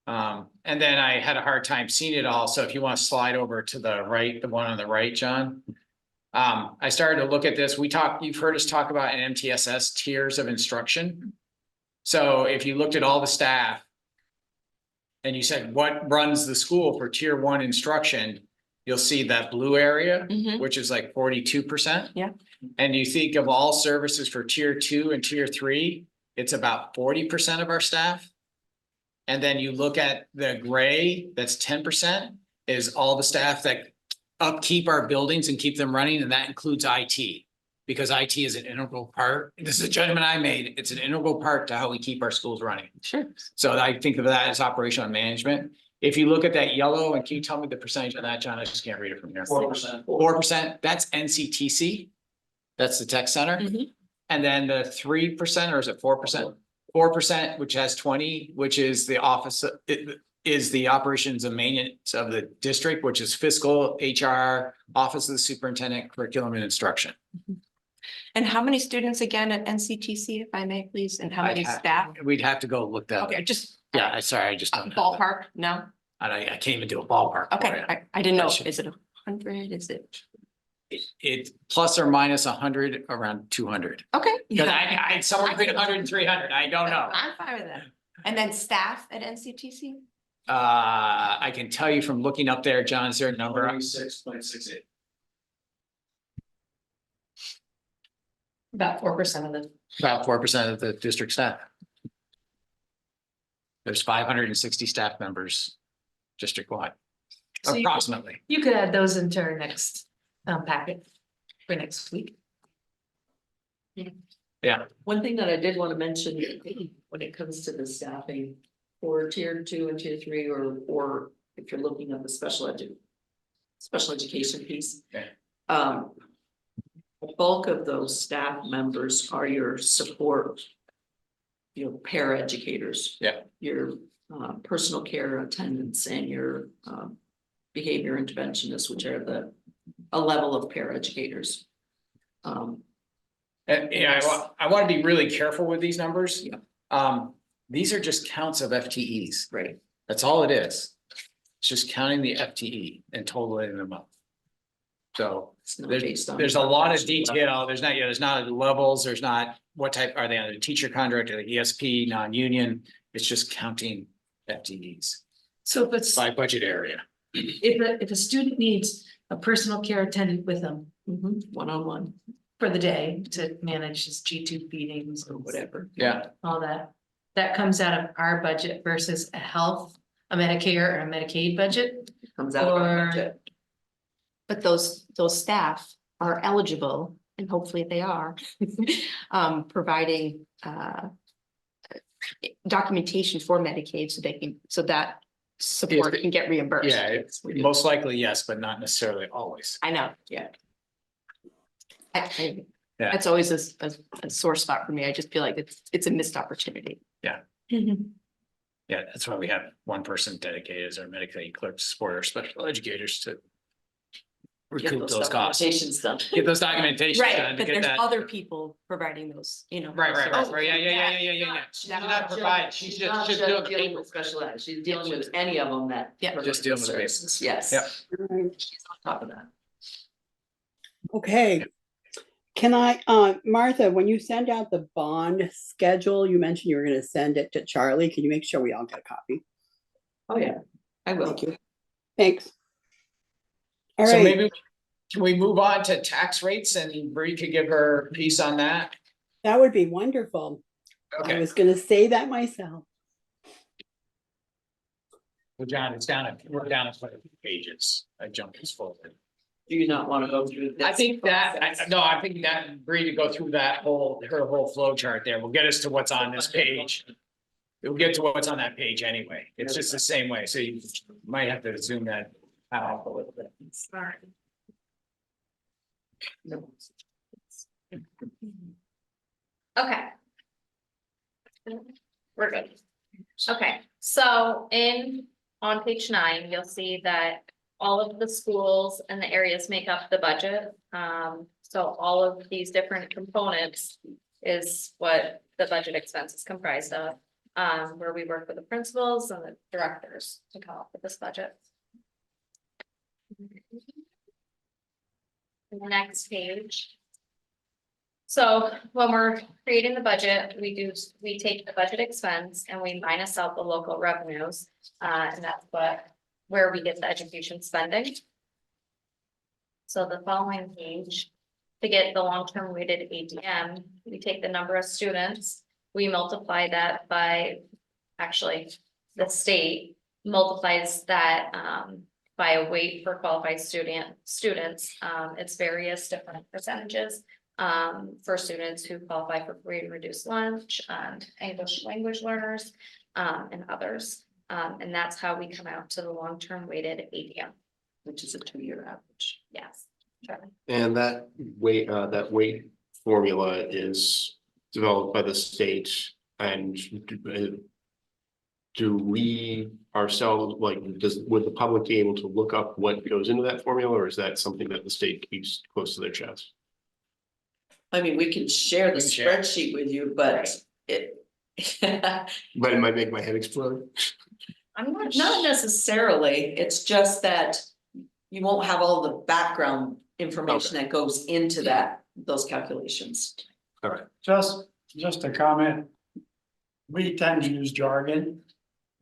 And then I had a hard time seeing it all. So if you want to slide over to the right, the one on the right, John. I started to look at this. You've heard us talk about an MTSS tiers of instruction. So if you looked at all the staff. And you said, what runs the school for tier 1 instruction? You'll see that blue area, Mhm. which is like 42%. Yeah. And you think of all services for tier 2 and tier 3, it's about 40% of our staff. And then you look at the gray, that's 10%, is all the staff that upkeep our buildings and keep them running, and that includes IT. Because IT is an integral part. This is a judgment I made. It's an integral part to how we keep our schools running. Sure. So I think of that as operational management. If you look at that yellow, and can you tell me the percentage of that, John? I just can't read it from here. 4%. 4%, that's NCTC. That's the tech center. Mhm. And then the 3%, or is it 4%? 4%, which has 20, which is the office, it is the operations and maintenance of the district, which is fiscal, HR, office of the superintendent, curriculum and instruction. And how many students again at NCTC, if I may, please, and how many staff? We'd have to go look that up. Okay, just Yeah, I just don't. have that. ballpark, no? I can't even do a ballpark. for Okay, you. I didn't know, I should- is it 100, is it? It plus or minus 100, around 200. Okay. Because I somewhere between 100 and 300, I don't know. I'm fine with that. And then staff at NCTC? I can tell you from looking up there, John, is there a number? 26.68. About 4% of the, About 4% of the district staff. There's 560 staff members district-wide, So you- approximately. you could add those into our next packet for next week. One thing that I did want to mention when it comes to the staffing for tier 2 and tier 3, or if you're looking at the special education piece. Okay. The bulk of those staff members are your support, paraeducators. Yeah. Your personal care attendants and your behavior interventionists, which are a level of paraeducators. And I want to be really careful with these numbers. Yeah. These are just counts of FTEs. Right. That's all it is. It's just counting the FTE and totaling them up. So It's not based on. there's a lot of detail. There's not levels. There's not what type are they under the teacher contract or the ESP, non-union. It's just counting FTEs So if it's, by budget area. if a student needs a personal care attendant with them One-on-one for the day to manage his G2 feedings or or whatever. Yeah, all that, that comes out of our budget versus a Medicare or a Medicaid budget. Comes out of our Or- budget. But those staff are eligible, and hopefully they are, providing documentation for Medicaid so that support If- can get reimbursed. yeah, it's most likely yes, but not necessarily always. I know, yeah. Yeah. That's always a sore spot for me. I just feel like it's a missed opportunity. Yeah. Yeah, that's why we have one person dedicated as our Medicaid clerk to support our special educators to Get recoup those costs. documentations done. Get those documentations done Right, to but get there's that. other people providing those, Right, those right, services. yeah. She's not providing, she's Not just just doing the dealing paper. with special ed, she's dealing with any of them that. Yeah. provide Just dealing with the services. Yes. Yep. She's on top of that. Okay. Can Martha, when you send out the bond schedule, you mentioned you were gonna send it to Charlie. Can you make sure we all get a copy? Oh, yeah, I will. Thank you. Thanks. All So right, maybe, can we move on to tax rates and Bree could give her piece on that? that would be wonderful. I Okay, was gonna say that myself. well, John, we're down at 5 pages. I jumped this forward. Do you not want to go through this? I think that, process? I think that Bree to go through her whole flow chart there will get us to what's on this page. We'll get to what's on that page anyway. It's just the same way, so you might have to zoom that out a little bit. Sorry. No. Okay. We're good. Okay, so on page 9, you'll see that all of the schools and the areas make up the budget. So all of these different components is what the budget expense is comprised of. Where we work with the principals and the directors to come up with this budget. the next page. So when we're creating the budget, we take the budget expense and we minus out the local revenues. And that's where we get the education spending. So the following page, to get the long-term weighted ADM, we take the number of students, we multiply that by, actually, the state multiplies that by a weight for qualified students. It's various different percentages for students who qualify for free and reduced lunch and English language learners and others. And that's how we come out to the long-term weighted ADM. Which is a 2-year average. Yes. Charlie. And that weight formula is developed by the state, and do we ourselves, like, would the public be able to look up what goes into that formula, or is that something that the state keeps close to their chest? I mean, we can share the We can share. spreadsheet with you, but it. But it might make my head explode. I'm not necessarily, it's just that you won't have all the background information that goes into those calculations. All right. Just a comment. We tend to use jargon.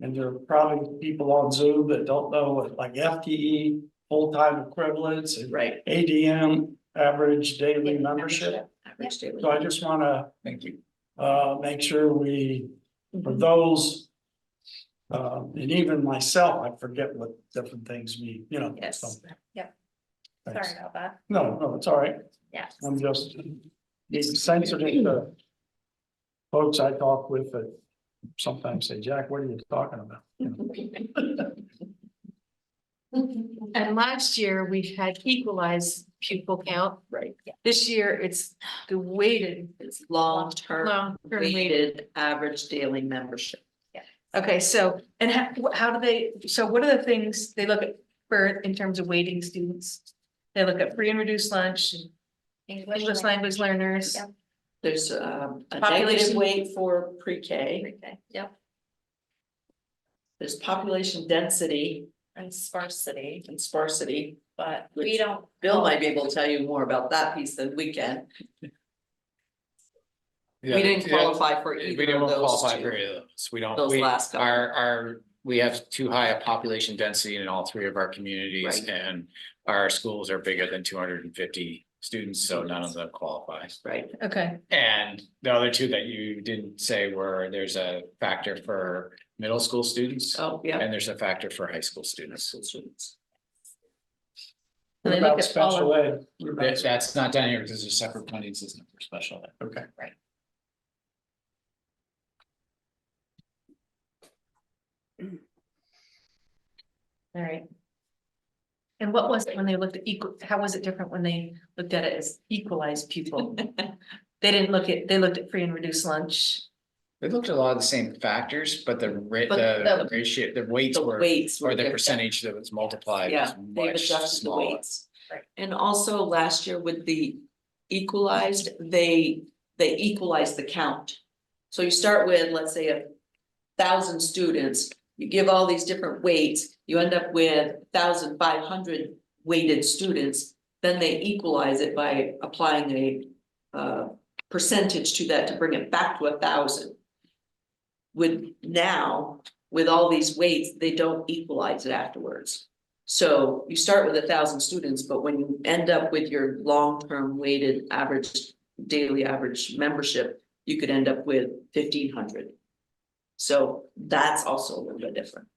And there are probably people on Zoom that don't know what, like, FTE, full-time equivalents, and Right. ADM, average daily membership. Average daily. So I just wanna Thank you. make sure we, for those. And even myself, I forget what different things mean, you know. Yes. so. Yep. Thanks. Sorry about that. No, it's all right. Yeah. I'm just sensitive to folks I talk with that sometimes say, Jack, what are you talking about? You know? And last year we had equalized pupil count. Right. This year it's the weighted, It's long-term long-term weighted. weighted average daily membership. Okay, so, and how do they, so what are the things they look at for in terms of weighting students? They look at free and reduced lunch, English language learners. Yep. There's a negative Population. weight for pre-K. Okay, yep, There's population density and sparsity, and sparsity. but we Which don't. Bill might be able to tell you more about that piece than we can. We didn't qualify for We either didn't of those qualify for two. either of those. We don't, Those last couple. we have too high a population density in all three of our communities, Right. and our schools are bigger than 250 students, so none of them qualify. Right, Okay, And the other two that you didn't say were, there's a factor for middle school students, oh, yeah. and there's a factor for high school students. School students. What And they look about at all special of- ed? What about- That's not down here because there's a separate funding system for special ed. Okay. all right. And what was it when they looked at how was it different when they looked at it as equalized pupil? They didn't look at, they looked at free and reduced lunch. They looked at a lot of the same factors, but the But ratio, the weights The were, weights were or the different. percentage that was multiplied Yeah, was they've much adjusted the smaller. weights. And also last year with the equalized, they equalized the count. So you start with, let's say, 1,000 students, you give all these different weights, you end up with 1,500 weighted students. Then they equalize it by applying a percentage to that to bring it back to 1,000. With all these weights, they don't equalize it afterwards. So you start with 1,000 students, but when you end up with your long-term weighted average, daily average membership, you could end up with 1,500. So that's also a little bit different.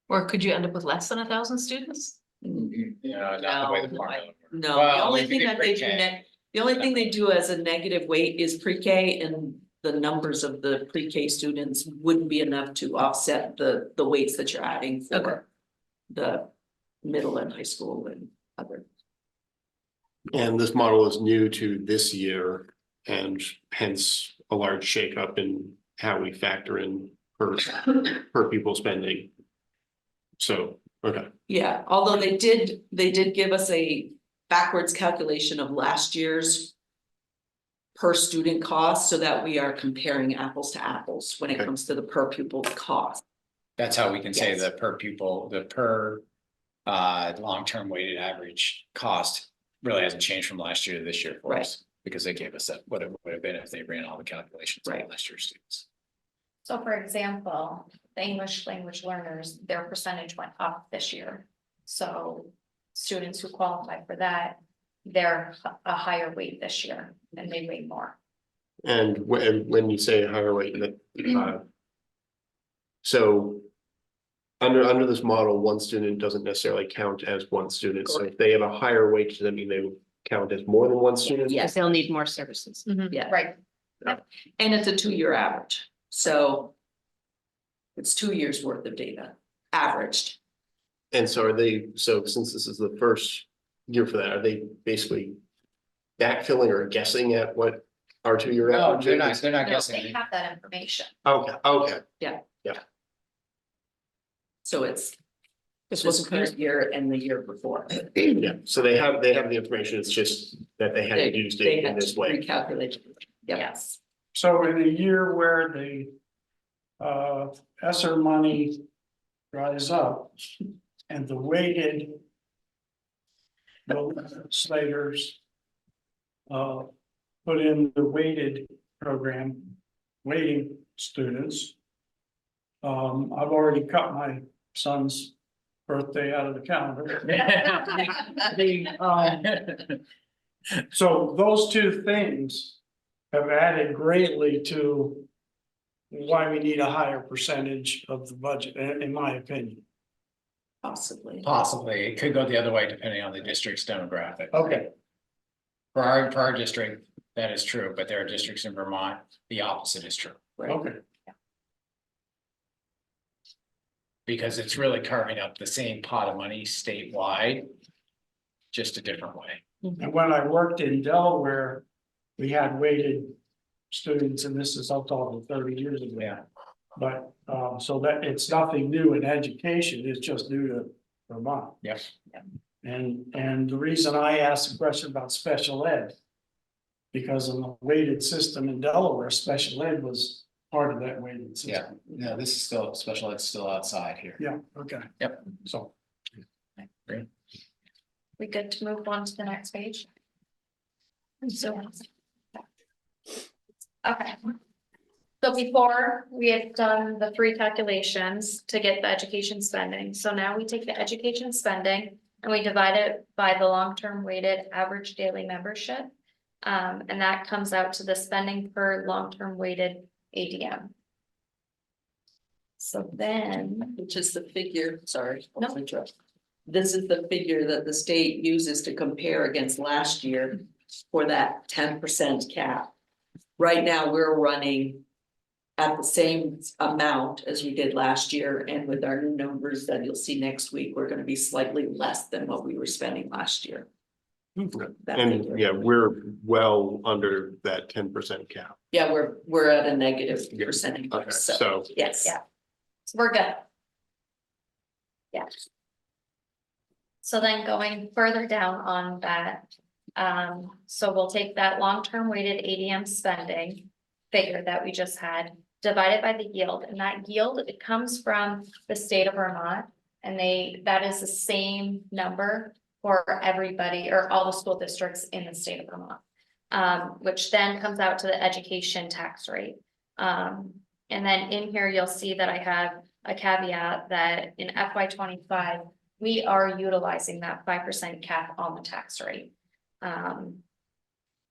Or could you end up with less than 1,000 students? Yeah, not the way the No, formula works. No, the Well, only if you thing did that they do pre-K. the only thing they do as a negative weight is pre-K, and the numbers of the pre-K students wouldn't be enough to offset the weights that you're adding Okay. for the middle and high school and other. And this model is new to this year, and hence a large shakeup in how we factor in per pupil spending. So, okay, Yeah, although they did give us a backwards calculation of last year's per student cost, so that we are comparing apples to apples when it Okay. comes to the per pupil cost. That's how we can say Yes. the per pupil, the per long-term weighted average cost really hasn't changed from last year to this year for Right. us, because they gave us that, what it would have been if they ran all the calculations on Right. last year's students. So for example, the English language learners, their percentage went up this year. So students who qualify for that, they're a higher weight this year and they weigh more. And when you say higher weight, so under this model, one student doesn't necessarily count as one student. So if they have a higher weight, does that mean they would count as more than one student? Yes, They'll need more services. yeah, Right. and it's a 2-year average, so. It's 2 years worth of data averaged. And so are they, so since this is the first year for that, are they basically backfilling or guessing at what our 2-year No, average they're not, is? they're not No, guessing. they have that information. Okay. So it's This this was current year and the year before. Yeah, so they have the information, it's just that they hadn't used They it in had this to way. recalculate. Yep. Yes. So in a year where the ESSER money dries up and the weighted legislators put in the weighted program, weighting students. I've already cut my son's birthday out of the calendar. So those two things have added greatly to why we need a higher percentage of the budget, in my opinion. Possibly. Possibly, it could go the other way depending on the district's demographic. Okay, For our district, that is true, but there are districts in Vermont, the opposite is true. Right. okay. Because it's really carving up the same pot of money statewide, just a different way. And when I worked in Delaware, we had weighted students, and this is, I'm talking 30 years ago. Yeah. But, so that it's nothing new in education, it's just new to Vermont. Yes. And the reason I asked the question about special ed. Because in the weighted system in Delaware, special ed was part of that weighted Yeah, system. no, this is still, special ed's still outside here. Yeah, okay. Yep. So, We good to move on to the next page? So. Okay. So before, we had done the 3 calculations to get the education spending. So now we take the education spending and we divide it by the long-term weighted average daily membership. And that comes out to the spending per long-term weighted ADM. So then, Which is the figure, sorry. No. I'll interrupt. This is the figure that the state uses to compare against last year for that 10% cap. Right now, we're running at the same amount as we did last year, and with our new numbers that you'll see next week, we're gonna be slightly less than what we were spending last year. That And figure. yeah, we're well under that 10% cap. Yeah, we're at a negative Yeah. percentage, Okay, so, so yes. Yeah. so we're good. Yeah. So then going further down on that, so we'll take that long-term weighted ADM spending figure that we just had, divided by the yield, and that yield, it comes from the state of Vermont. And that is the same number for everybody or all the school districts in the state of Vermont. Which then comes out to the education tax rate. And then in here, you'll see that I have a caveat that in FY 25, we are utilizing that 5% cap on the tax rate.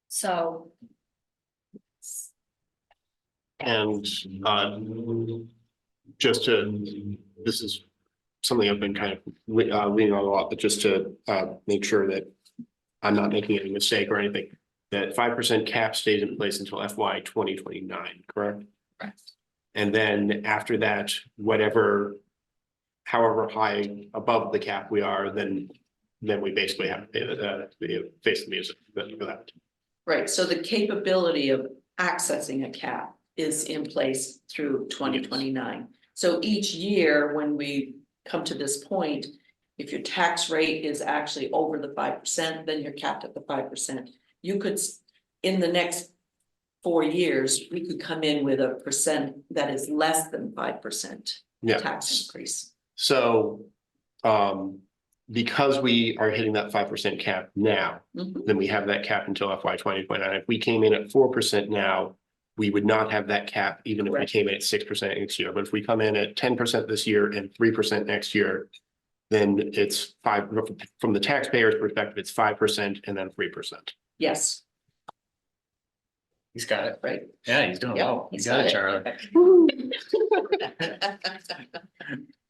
So. and just to, this is something I've been kind of leaning on a lot, but just to make sure that I'm not making any mistake or anything, that 5% cap stays in place until FY 2029, correct? Correct. And then after that, however high above the cap we are, then we basically have to face the music for that. Right, so the capability of accessing a cap is in place through 2029. So each year, when we come to this point, if your tax rate is actually over the 5%, then you're capped at the 5%. You could, in the next 4 years, we could come in with a percent that is less than 5% Yeah. tax increase. So because we are hitting that 5% cap now, Mhm. then we have that cap until FY 2029. If we came in at 4% now, we would not have that cap even if we Correct. came in at 6% next year. But if we come in at 10% this year and 3% next year, then it's from the taxpayer's perspective, it's 5% and then 3%. Yes, He's got it. right. Yeah, he's doing Yep, well. You he's got it, got Charlie.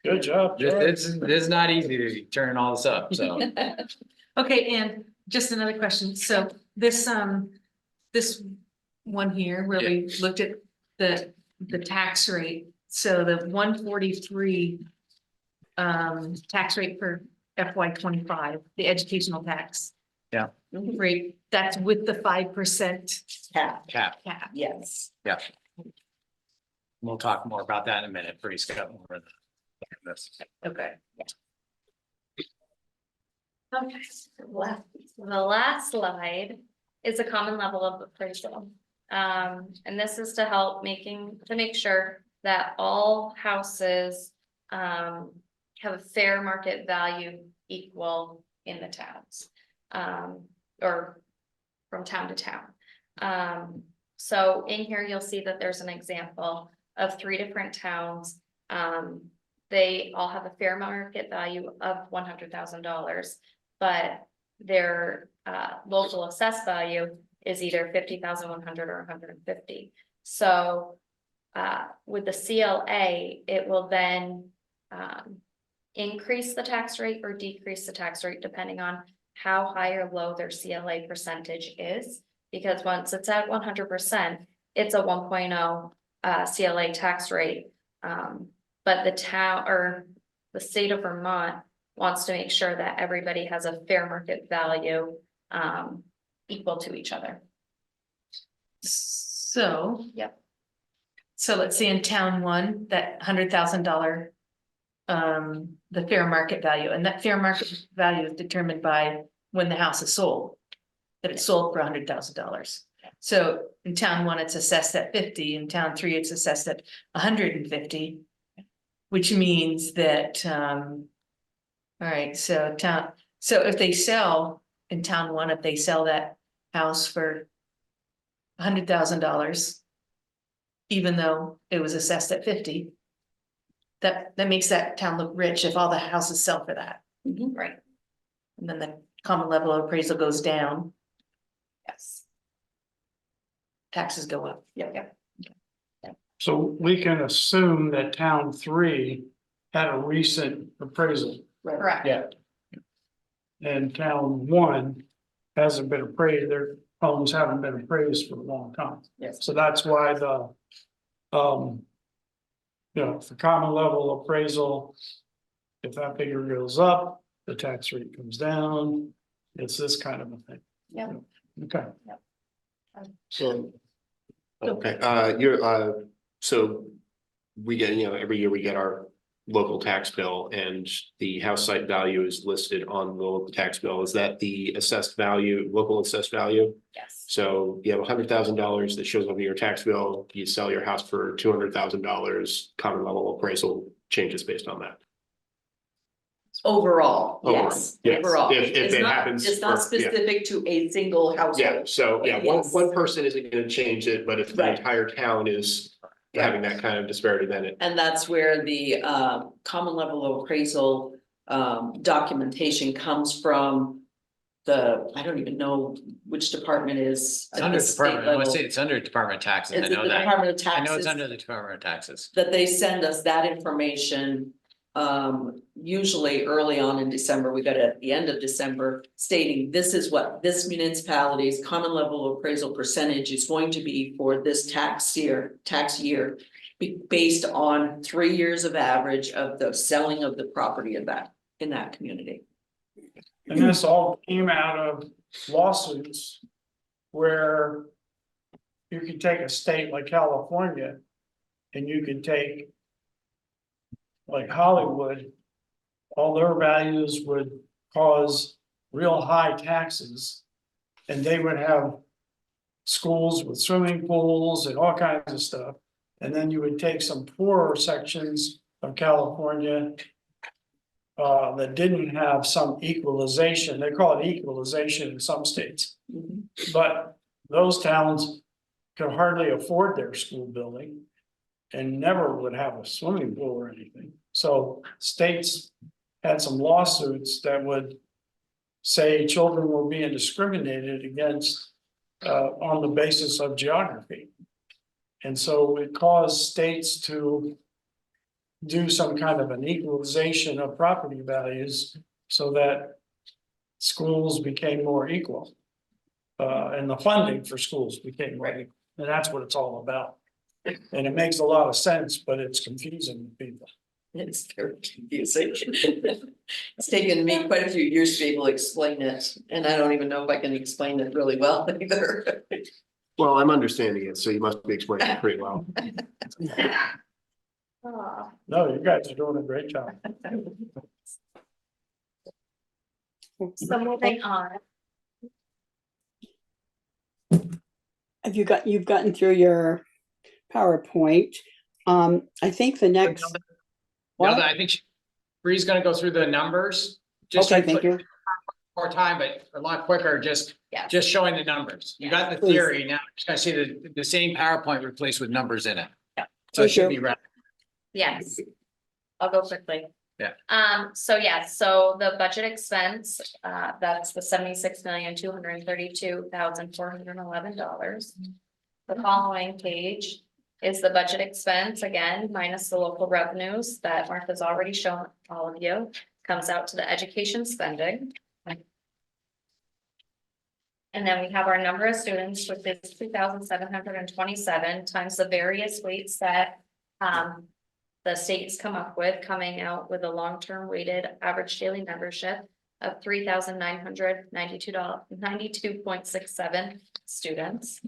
Good job. Charlie. It's not easy to turn all this up, so. Okay, and just another question. So this one here where we looked at the tax rate, so the 143 tax rate for FY 25, the educational tax Mhm. rate, that's with the 5% Cap, Cap, cap. yes. yeah. We'll talk more about that in a minute. Bree's got more of this. Okay. Okay, the last slide is a common level of appraisal. And this is to help make sure that all houses have a fair market value equal in the towns. Or from town to town. So in here, you'll see that there's an example of 3 different towns. They all have a fair market value of $100,000, but their local assessed value is either 50,100 or 150. So with the CLA, it will then increase the tax rate or decrease the tax rate depending on how high or low their CLA percentage is. Because once it's at 100%, it's a 1.0 CLA tax rate. But the town or the state of Vermont wants to make sure that everybody has a fair market value equal to each other. So. Yep. So let's say in town 1, that $100,000, the fair market value, and that fair market value is determined by when the house is sold. That it's sold for $100,000. So in town 1, it's assessed at 50, in town 3, it's assessed at 150. Which means that, all right, so if they sell in town 1, if they sell that house for $100,000. Even though it was assessed at 50. That makes that town look rich if all the houses sell for that. Mhm. Right. And then the common level of appraisal goes down, Yes. taxes go up. Yep. So we can assume that town 3 had a recent appraisal Correct. Yeah. and town 1 hasn't been appraised, their homes haven't been appraised for a long time. Yes. So that's why the, the common level appraisal, if that figure goes up, the tax rate comes down. It's this kind of a thing. Yeah. Okay. So. Okay, so we get, every year we get our local tax bill and the house site value is listed on the local tax bill. Is that the assessed value, local assessed value? Yes. So you have $100,000 that shows up in your tax bill, you sell your house for $200,000, common level appraisal changes based on that. Overall, Overall, yes, yes. overall. If It's it not- happens It's not for- yeah. specific to a single household. Yeah, so Yes. one person isn't gonna change it, but if the Right. entire town is having that kind of disparity, then it. And that's where the common level of appraisal documentation comes from. I don't even know which department is. It's at under the state Department, I level. say it's under Department of Taxes. I Is it know the that. Department of I know it's Taxes? under the Department of Taxes. That they send us that information. Usually early on in December, we got it at the end of December stating this is what this municipality's common level of appraisal percentage is going to be for this tax year. Based on 3 years of average of the selling of the property in that community. And this all came out of lawsuits where you could take a state like California and you could take like Hollywood, all their values would cause real high taxes. And they would have schools with swimming pools and all kinds of stuff. And then you would take some poorer sections of California. that didn't have some equalization, they call it equalization in some states. But those towns could hardly afford their school building. And never would have a swimming pool or anything. So states had some lawsuits that would say children were being discriminated against on the basis of geography. And so it caused states to do some kind of an equalization of property values so that schools became more equal. And the funding for schools became more equal. And that's what it's all about. And it makes a lot of sense, but it's confusing to people. It's very confusing. It's taken me quite a few years to be able to explain it, and I don't even know if I can explain it really well either. Well, I'm understanding it, so you must be explaining it pretty well. Aw. No, you guys are doing a great job. So moving on, Have you've gotten through your PowerPoint? I think the next. Well, I think Bree's gonna go through the numbers. Just Okay, to thank put you. more time, but a lot quicker, just yes, showing the numbers. You got the Please. theory, now you're just gonna see the same PowerPoint replaced with numbers in it. Yeah. So it Thank should you. be right. yes. I'll go quickly. Yeah. So yeah, so the budget expense, that's the $76,232,411. The following page is the budget expense, again, minus the local revenues that Martha's already shown all of you, comes out to the education spending. And then we have our number of students, which is 2,727 times the various weights that the states come up with, coming out with a long-term weighted average daily membership of $3,992.67 students.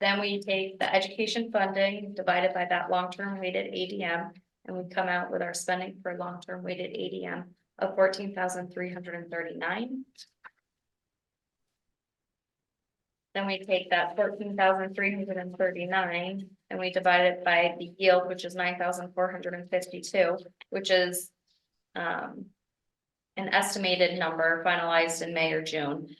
Then we take the education funding divided by that long-term weighted ADM, and we come out with our spending for long-term weighted ADM of 14,339. Then we take that 14,339 and we divide it by the yield, which is 9,452, which is an estimated number finalized in May or June.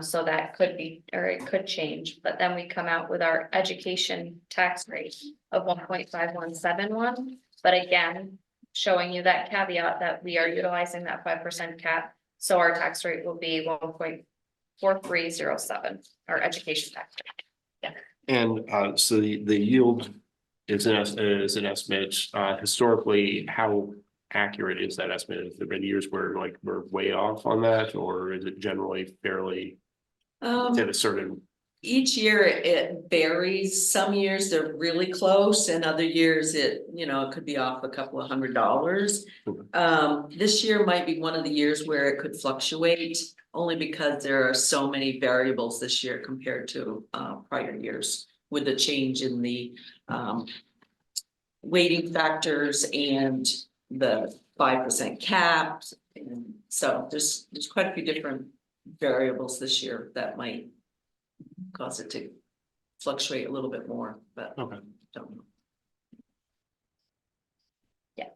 So that could be, or it could change, but then we come out with our education tax rate of 1.5171. But again, showing you that caveat that we are utilizing that 5% cap. So our tax rate will be 1.4307, our education tax rate. And so the yield is an estimate. Historically, how accurate is that estimate? Have there been years where like we're way off on that, or is it generally fairly at a certain? Each year it varies. Some years they're really close and other years it could be off a couple of $100. This year might be one of the years where it could fluctuate only because there are so many variables this year compared to prior years with the change in the weighting factors and the 5% cap. And so there's quite a few different variables this year that might cause it to fluctuate a little bit more, but Okay. don't know. Yeah.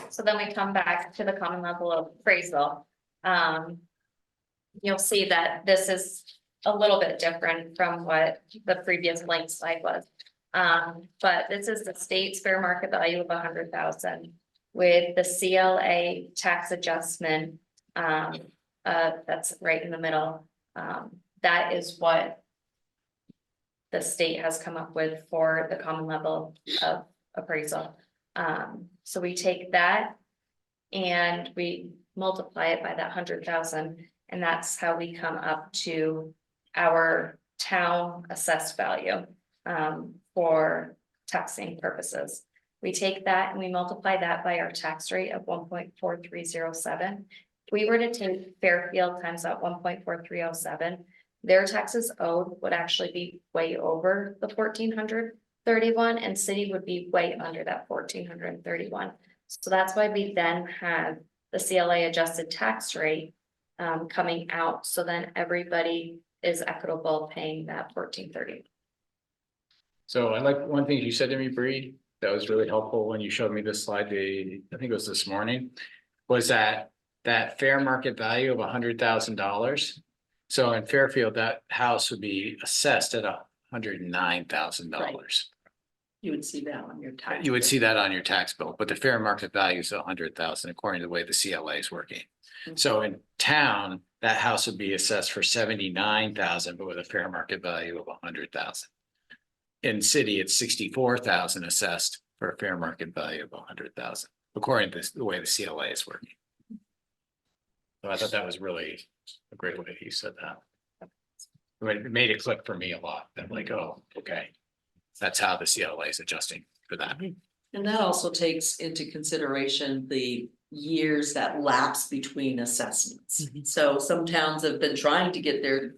So then we come back to the common level of appraisal. You'll see that this is a little bit different from what the previous blank slide was. But this is the state's fair market value of 100,000 with the CLA tax adjustment. That's right in the middle. That is what the state has come up with for the common level of appraisal. So we take that and we multiply it by that 100,000, and that's how we come up to our town assessed value for taxing purposes. We take that and we multiply that by our tax rate of 1.4307. If we were to take Fairfield times that 1.4307, their taxes owed would actually be way over the 1,431, and city would be way under that 1,431. So that's why we then have the CLA adjusted tax rate coming out. So then everybody is equitable paying that 1,430. So I like one thing you said to me, Bree, that was really helpful when you showed me this slide, I think it was this morning, was that fair market value of $100,000. So in Fairfield, that house would be assessed at $109,000. You would see that on your tax. You would see that on your tax bill, but the fair market value is 100,000 according to the way the CLA is working. So in town, that house would be assessed for 79,000, but with a fair market value of 100,000. In city, it's 64,000 assessed for a fair market value of 100,000, according to the way the CLA is working. So I thought that was really a great way he said that. It made it click for me a lot. I'm like, oh, okay. That's how the CLA is adjusting for that. And that also takes into consideration the years that lapse between assessments. So some towns have been trying to get their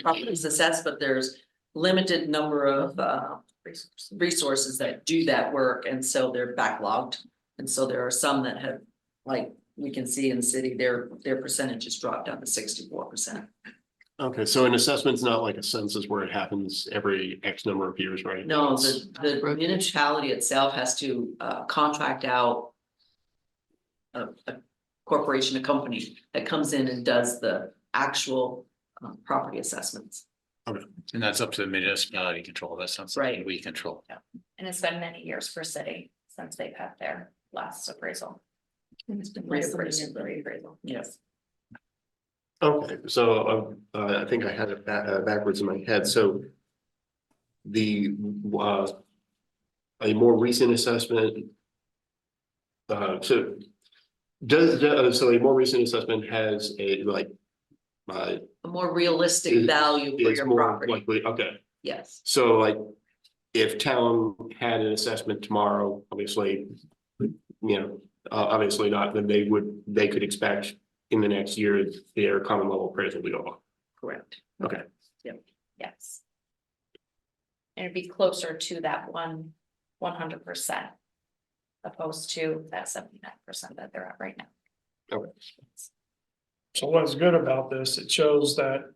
properties assessed, but there's limited number of resources that do that work, and so they're backlogged. And so there are some that have, like we can see in the city, their percentages dropped down to 64%. Okay, so an assessment's not like a census where it happens every X number of years, right? No, the municipality itself has to contract out a corporation, a company that comes in and does the actual property assessments. And that's up to the municipality control. That's not something Right. we control. And it's been many years for city since they've had their last appraisal. It's been Reappraisal. Yes. Okay, so I think I had it backwards in my head, so the a more recent assessment. So so a more recent assessment has a A more realistic value for is your more property. likely, okay, Yes. so like if town had an assessment tomorrow, obviously, obviously not, then they could expect in the next year, their common level appraisal will go up. Correct. Okay, Yes. And it'd be closer to that 100%. Opposed to that 79% that they're at right now. okay. So what's good about this, it shows that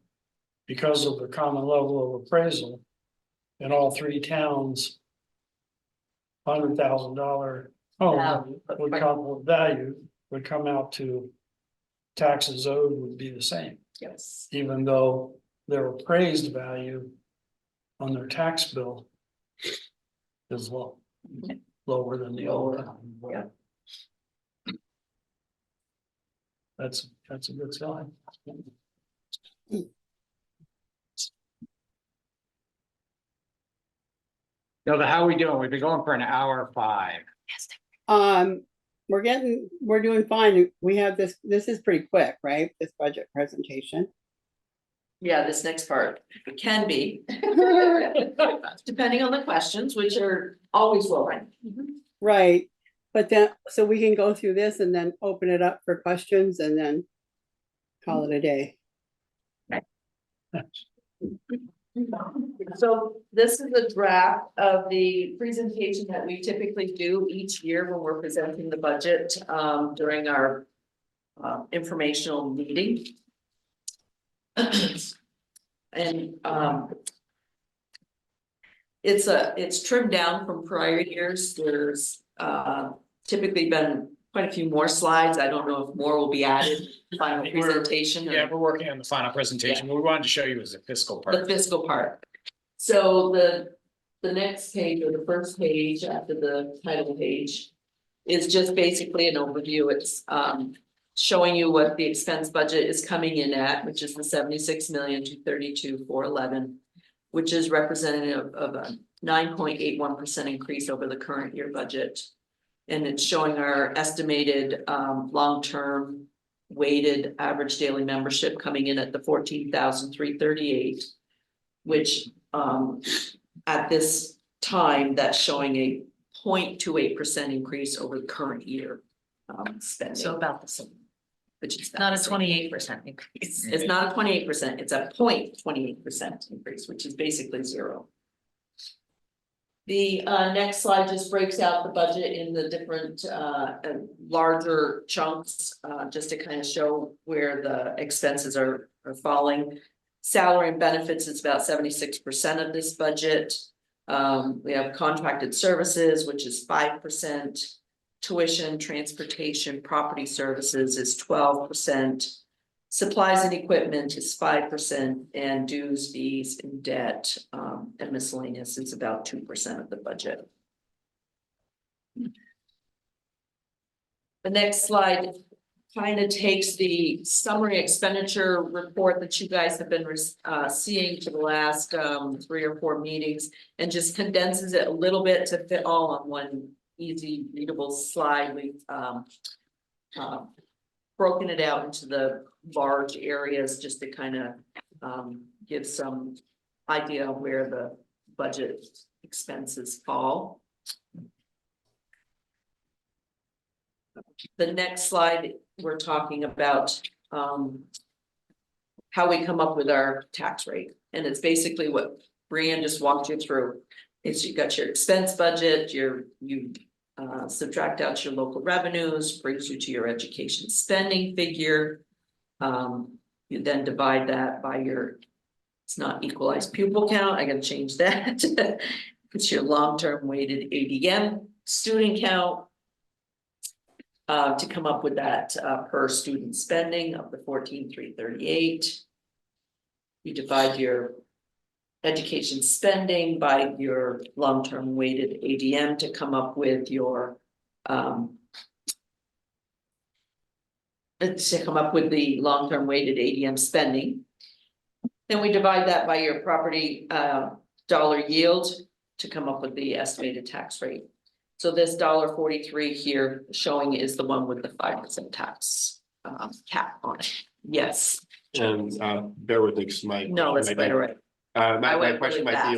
because of the common level of appraisal in all three towns, $100,000 home would come with value, would come out to taxes owed would be the same, Yes. even though their appraised value on their tax bill is low, lower than the old. Yeah. That's a good sign. No, but how are we doing? We've been going for an hour 5. We're doing fine. We have this is pretty quick, right? This budget presentation. Yeah, this next part, it can be. Depending on the questions, which are always rolling. Right, but then, so we can go through this and then open it up for questions and then call it a day. So this is a draft of the presentation that we typically do each year when we're presenting the budget during our informational meeting. And it's trimmed down from prior years. There's typically been quite a few more slides. I don't know if more will be added, final presentation. Yeah, we're working on the final presentation. What we wanted to show you was the fiscal The part. fiscal part. So the next page, or the first page after the title page, is just basically an overview. It's showing you what the expense budget is coming in at, which is the 76,232,411, which is representative of a 9.81% increase over the current year budget. And it's showing our estimated long-term weighted average daily membership coming in at the 14,338, which at this time, that's showing a 0.28% increase over the current year spending. So about the same, Which is not a the same. 28% increase. It's not a 28%, it's a 0.28% increase, which is basically zero. The next slide just breaks out the budget in the different larger chunks, just to kind of show where the expenses are falling. Salary and benefits is about 76% of this budget. We have contracted services, which is 5%. Tuition, transportation, property services is 12%. Supplies and equipment is 5%, and dues, fees, and debt, and miscellaneous is about 2% of the budget. The next slide kind of takes the summary expenditure report that you guys have been seeing for the last 3 or 4 meetings, and just condenses it a little bit to fit all on one easy readable slide. We've broken it out into the large areas just to kind of give some idea of where the budget expenses fall. The next slide, we're talking about how we come up with our tax rate. And it's basically what Brianne just walked you through. Is you got your expense budget, you subtract out your local revenues, brings you to your education spending figure. You then divide that by your, it's not equalized pupil count, I gotta change that. It's your long-term weighted ADM student count. To come up with that per student spending of the 14,338. You divide your education spending by your long-term weighted ADM to come up with your the long-term weighted ADM spending. Then we divide that by your property dollar yield to come up with the estimated tax rate. So this $1.43 here showing is the one with the 5% tax cap on it. Yes. And bear with me, because No, that's quite all right. My went question really might be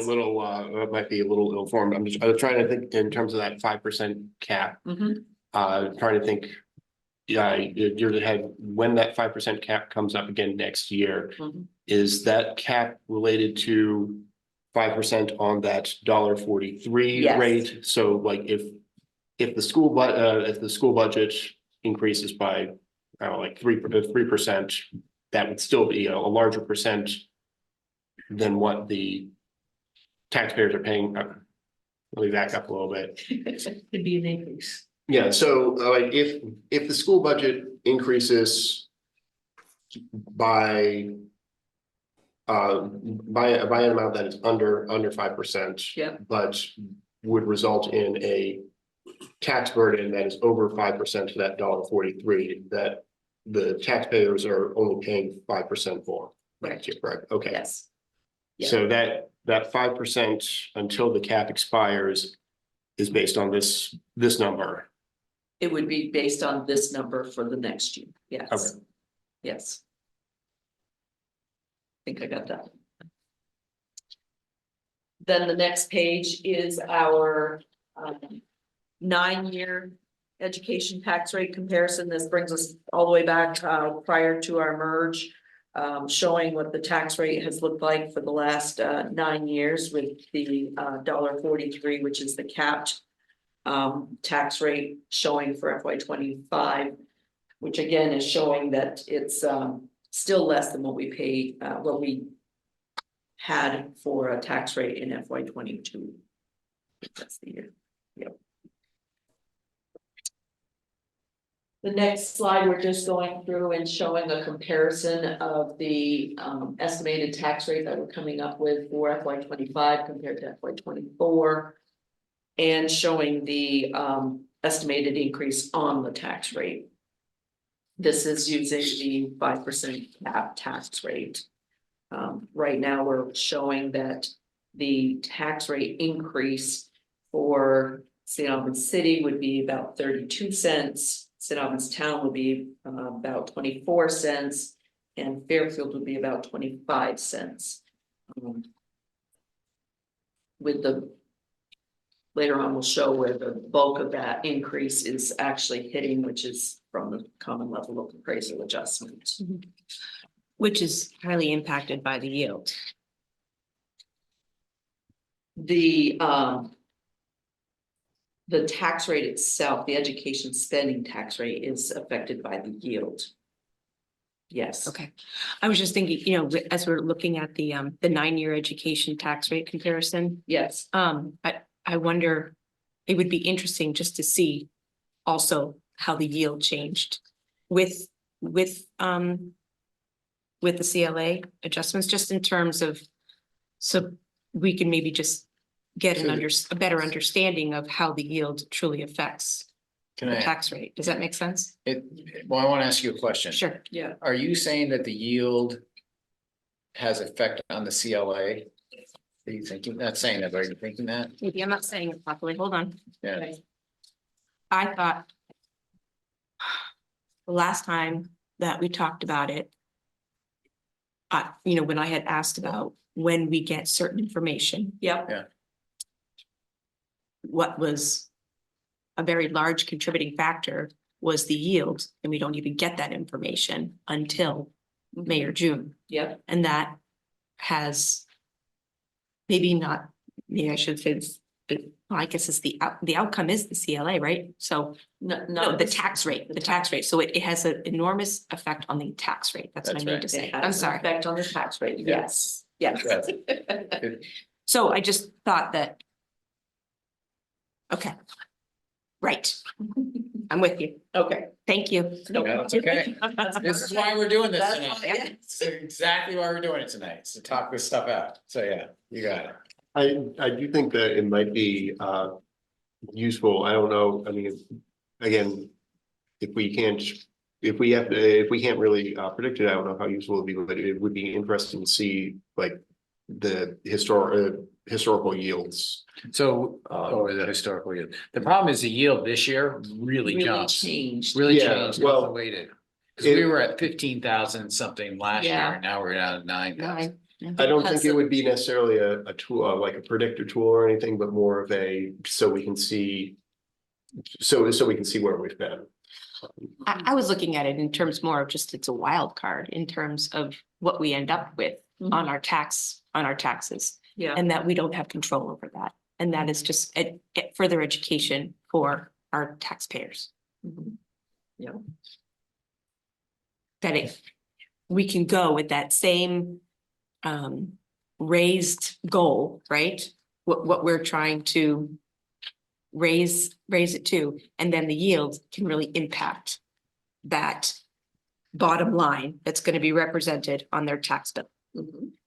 a fast. little ill-formed. I was trying to think in terms of that 5% cap. Mhm. Trying to think. Yeah, you're ahead when that 5% cap comes up again next year. Mhm. Is that cap related to 5% on that $1.43 Yes. rate? So like if the school budget increases by, I don't know, like 3%, that would still be a larger percent than what the taxpayers are paying. Let me back up a little bit. Could be an increase. Yeah, so like if the school budget increases by an amount that is under 5%. Yeah. But would result in a tax burden that is over 5% to that $1.43, that the taxpayers are only paying 5% for. Right. Correct, okay. Yes. Yeah. So that 5% until the cap expires is based on this number. It would be based on this number for the next year. Yes. Okay. Yes. I think I got that. Then the next page is our 9-year education tax rate comparison. This brings us all the way back prior to our merge, showing what the tax rate has looked like for the last 9 years with the $1.43, which is the capped tax rate showing for FY25, which again is showing that it's still less than what we paid, what we had for a tax rate in FY22. That's the year. Yep. The next slide, we're just going through and showing a comparison of the estimated tax rate that we're coming up with for FY25 compared to FY24, and showing the estimated increase on the tax rate. This is using the 5% cap tax rate. Right now, we're showing that the tax rate increase for St. Albans City would be about 32 cents. St. Albans Town would be about 24 cents, and Fairfield would be about 25 cents. With the later on, we'll show where the bulk of that increase is actually hitting, which is from the common level of appraisal adjustment. Which is highly impacted by the yield. The tax rate itself, the education spending tax rate, is affected by the yield. Yes. Okay, I was just thinking, you know, as we're looking at the 9-year education tax rate comparison, Yes. I wonder, it would be interesting just to see also how the yield changed with the CLA adjustments, just in terms of, so we can maybe just get a better understanding of how the yield truly affects Can the I, tax rate. Does that make sense? well, I want to ask you a question. Sure. Yeah. Are you saying that the yield has effect on the CLA? Are you thinking, not saying that, but are you thinking that? Maybe I'm not saying it properly. Hold on. Yeah. I thought the last time that we talked about it, you know, when I had asked about when we get certain information, Yep. what was a very large contributing factor was the yield, and we don't even get that information until May or June. Yep. And that has maybe not, maybe I should say, I guess it's the outcome is the CLA, right? So no, the tax rate, So it has an enormous effect on the tax rate. That's what I That's mean right. to say. It I'm has an sorry. effect on the tax rate. Yeah. Yes, yes. Yes. So I just thought that. Okay. Right. I'm with you. Okay. Thank you. Yeah, that's okay. This is why we're doing this That's tonight. why, yes. This is exactly why we're doing it tonight, is to talk this stuff out. So yeah, you got it. I do think that it might be useful. I don't know. I mean, again, if we can't really predict it, I don't know how useful it'd be, but it would be interesting to see like the historical yields. So, or the historical yield. The problem is the yield this year really jumps. Changed. Really Yeah, changed, well, elevated. Because we it- were at 15,000 something last year, Yeah. and now we're down to 9,000. I don't think Because it would be necessarily a tool, like a predictor tool or anything, but more of so we can see where we've been. I was looking at it in terms more of just, it's a wild card in terms of what we end up with on our taxes. Yeah. And that we don't have control over that. And that is just further education for our taxpayers. Yeah. That we can go with that same raised goal, right? What we're trying to raise it to, and then the yield can really impact that bottom line that's going to be represented on their tax bill.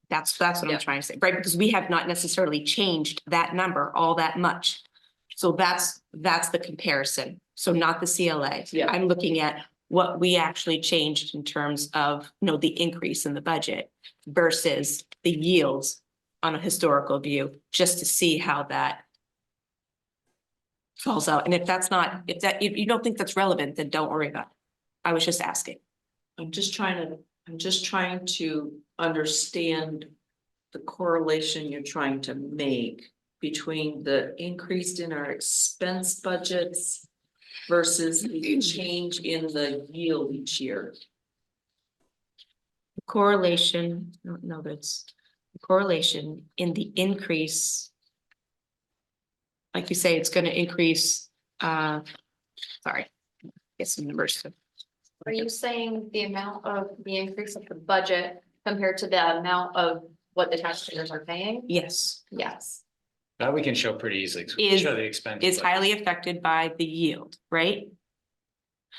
That's what Yeah. I'm trying to say, right? Because we have not necessarily changed that number all that much. So that's the comparison. So not the CLA. Yeah. I'm looking at what we actually changed in terms of, you know, the increase in the budget versus the yields on a historical view, just to see how that falls out. And if you don't think that's relevant, then don't worry about it. I was just asking. I'm just trying to understand the correlation you're trying to make between the increase in our expense budgets versus the change in the yield each year. Correlation, no, that's the correlation in the increase. Like you say, it's gonna increase, sorry, get some numbers. Are you saying the amount of the increase of the budget compared to the amount of what the taxpayers are paying? Yes, Yes. That we can show pretty easily. 'Cause we can show the expense. is highly affected by the yield, right?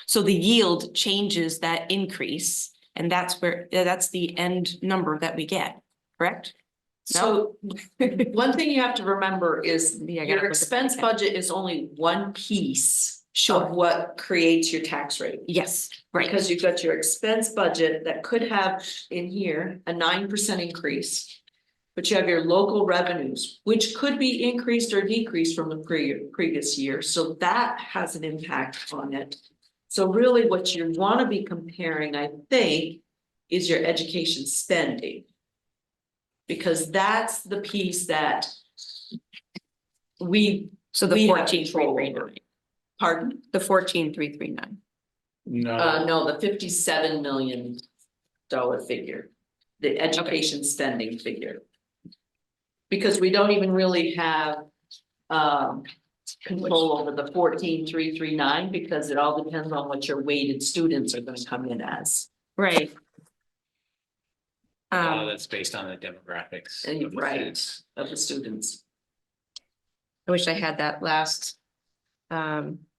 So the yield changes that increase, and that's the end number that we get, correct? So one thing you have to remember is Yeah, I gotta your put the- expense budget is only one piece of Sure, what creates your tax rate. yes, right, Because you've got your expense budget that could have in here a 9% increase. But you have your local revenues, which could be increased or decreased from the previous year, so that has an impact on it. So really what you wanna be comparing, I think, is your education spending. Because that's the piece that so the we have 14,339, pardon? the 14,339. No, No, the $57 million figure, the education spending figure. Because we don't even really have control over the 14,339 because it all depends on what your weighted students are gonna come in as. Right, A lot of Um, that's based on the demographics. And of the right. students. of the students. I wish I had that last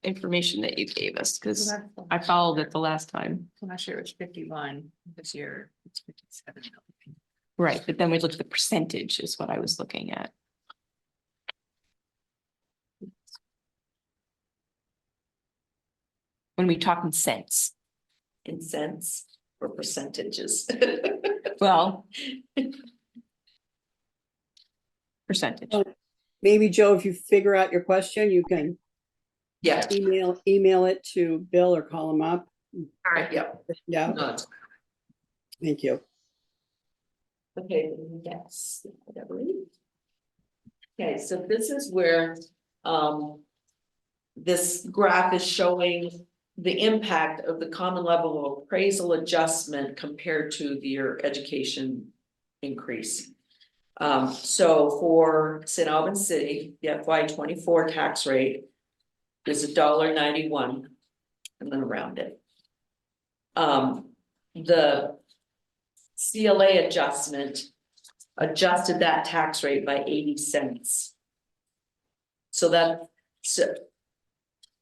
information that you gave us, because I followed it the last time. Last year it was 51, this year it's 57. Right, but then we looked at the percentage is what I was looking at. When we talk in cents, In cents or percentages. well. Percentage. Oh. Maybe Joe, if you figure out your question, you can Yeah, email it to Bill or call him up. all right, yep. Yeah, No, it's- thank you. Okay, yes, whatever. Okay, so this is where, this graph is showing the impact of the common level of appraisal adjustment compared to your education increase. So for St. Albans City, the FY 24 tax rate is $1.91, I'm gonna round it. The CLA adjustment adjusted that tax rate by 80 cents. So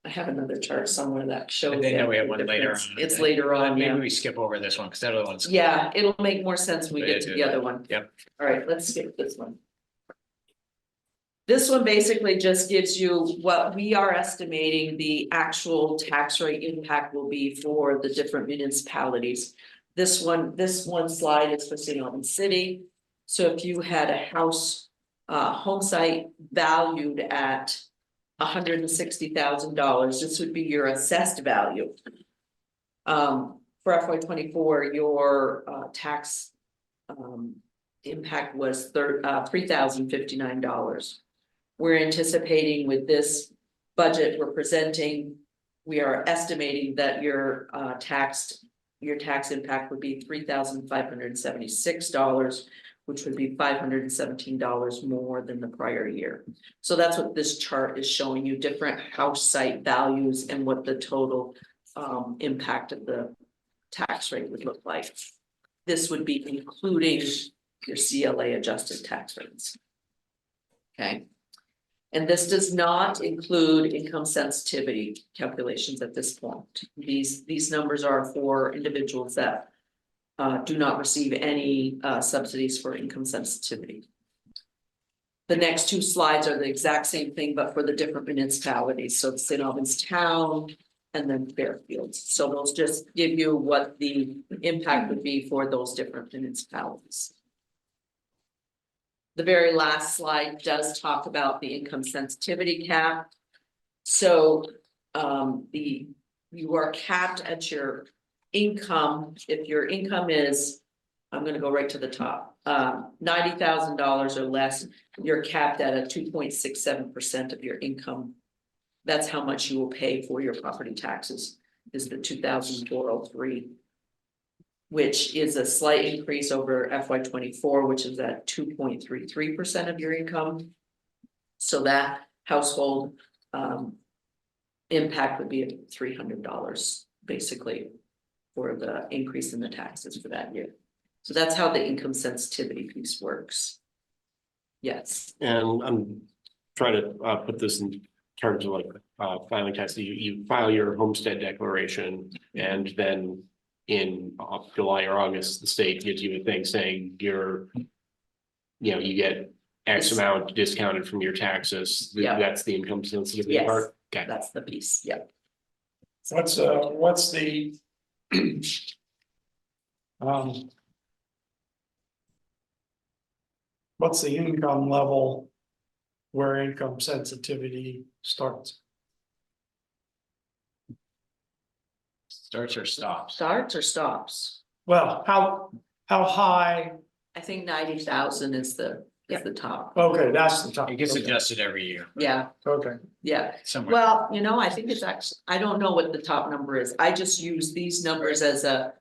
I have another chart somewhere that shows. But then that we have one later difference. on, I It's think. later on, Maybe yeah. we skip over this one, because that other one's. Yeah, it'll make more sense when we Yeah, get to do the that. other one. Yep. All right, let's skip this one. This one basically just gives you what we are estimating the actual tax rate impact will be for the different municipalities. This one slide is for St. Albans City. So if you had a house, home site valued at $160,000, this would be your assessed value. For FY 24, your tax impact was $3,059. We're anticipating with this budget we're presenting, we are estimating that your tax impact would be $3,576, which would be $517 more than the prior year. So that's what this chart is showing you, different house site values and what the total impact of the tax rate would look like. This would be including your CLA adjusted tax rates. Okay. And this does not include income sensitivity calculations at this point. These numbers are for individuals that do not receive any subsidies for income sensitivity. The next two slides are the exact same thing, but for the different municipalities. So St. Albans Town and then Fairfield. So those just give you what the impact would be for those different municipalities. The very last slide does talk about the income sensitivity cap. So you are capped at your income. If your income is, I'm gonna go right to the top, $90,000 or less, you're capped at a 2.67% of your income. That's how much you will pay for your property taxes, is the 2,403. Which is a slight increase over FY 24, which is at 2.33% of your income. So that household impact would be at $300 basically for the increase in the taxes for that year. So that's how the income sensitivity piece works. Yes. And I'm trying to put this in terms of like filing tax. You file your homestead declaration, and then in July or August, the state gives you a thing saying you get X amount discounted from your taxes. Yeah. That's the income sensitivity Yes. part. Okay. That's the piece, yeah. What's the what's the income level where income sensitivity starts? Starts or stops. Starts or stops? Well, how high? I think 90,000 is the top. Okay, that's the top. It gets Okay. adjusted every year, Yeah, Okay, yeah. somewhere. Well, I think it's actually, I don't know what the top number is. I just use these numbers as a,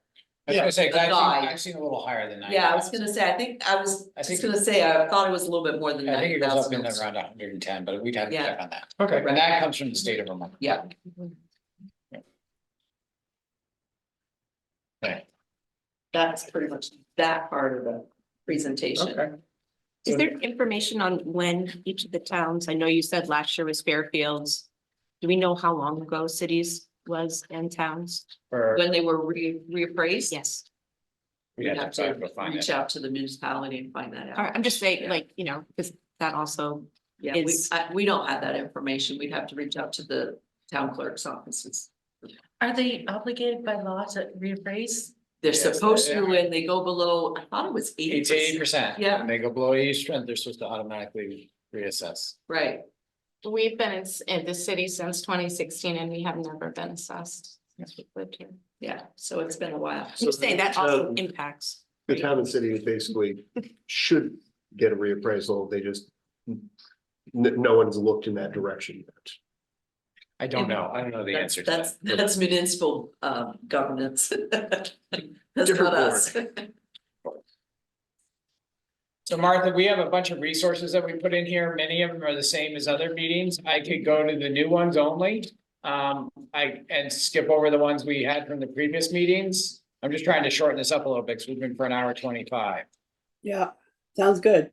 I was gonna say, 'cause a guide. I've seen a little higher than that. yeah, I was gonna say, I think I thought it was a little bit more than I think it goes up in 90,000. around 110, but we'd have to check on that. okay. And that comes from the state of Vermont. Yeah, Okay. That's pretty much that part of the presentation. Okay. Is there information on when each of the towns, I know you said last year was Fairfields. Do we know how long ago cities was and towns? Or When they were reappraised? Yes. we We'd have have to to go find reach it. out to the municipality and find that All right, out. I'm just saying, Yeah. like, because that also, Yeah, is- we don't have that information. We'd have to reach out to the town clerk's offices. Are they obligated by law to reappraise? They're Yes, supposed they to, are. and they go below, I thought it was It's 80%. 80%. Yeah. When they go below 80%, they're supposed to automatically reassess. Right, We've been in the city since 2016 and we have never been assessed since we've lived here. yeah, so it's been a while. I'm just saying that also impacts. The town and city basically should get a reappraisal, they just. No one's looked in that direction yet. I don't know. I don't know the That's, answer to that. that's municipal governance. That's Different not us. So Martha, we have a bunch of resources that we put in here. Many of them are the same as other meetings. I could go to the new ones only. And skip over the ones we had from the previous meetings. I'm just trying to shorten this up a little bit because we've been for an hour 25. Yeah, sounds good.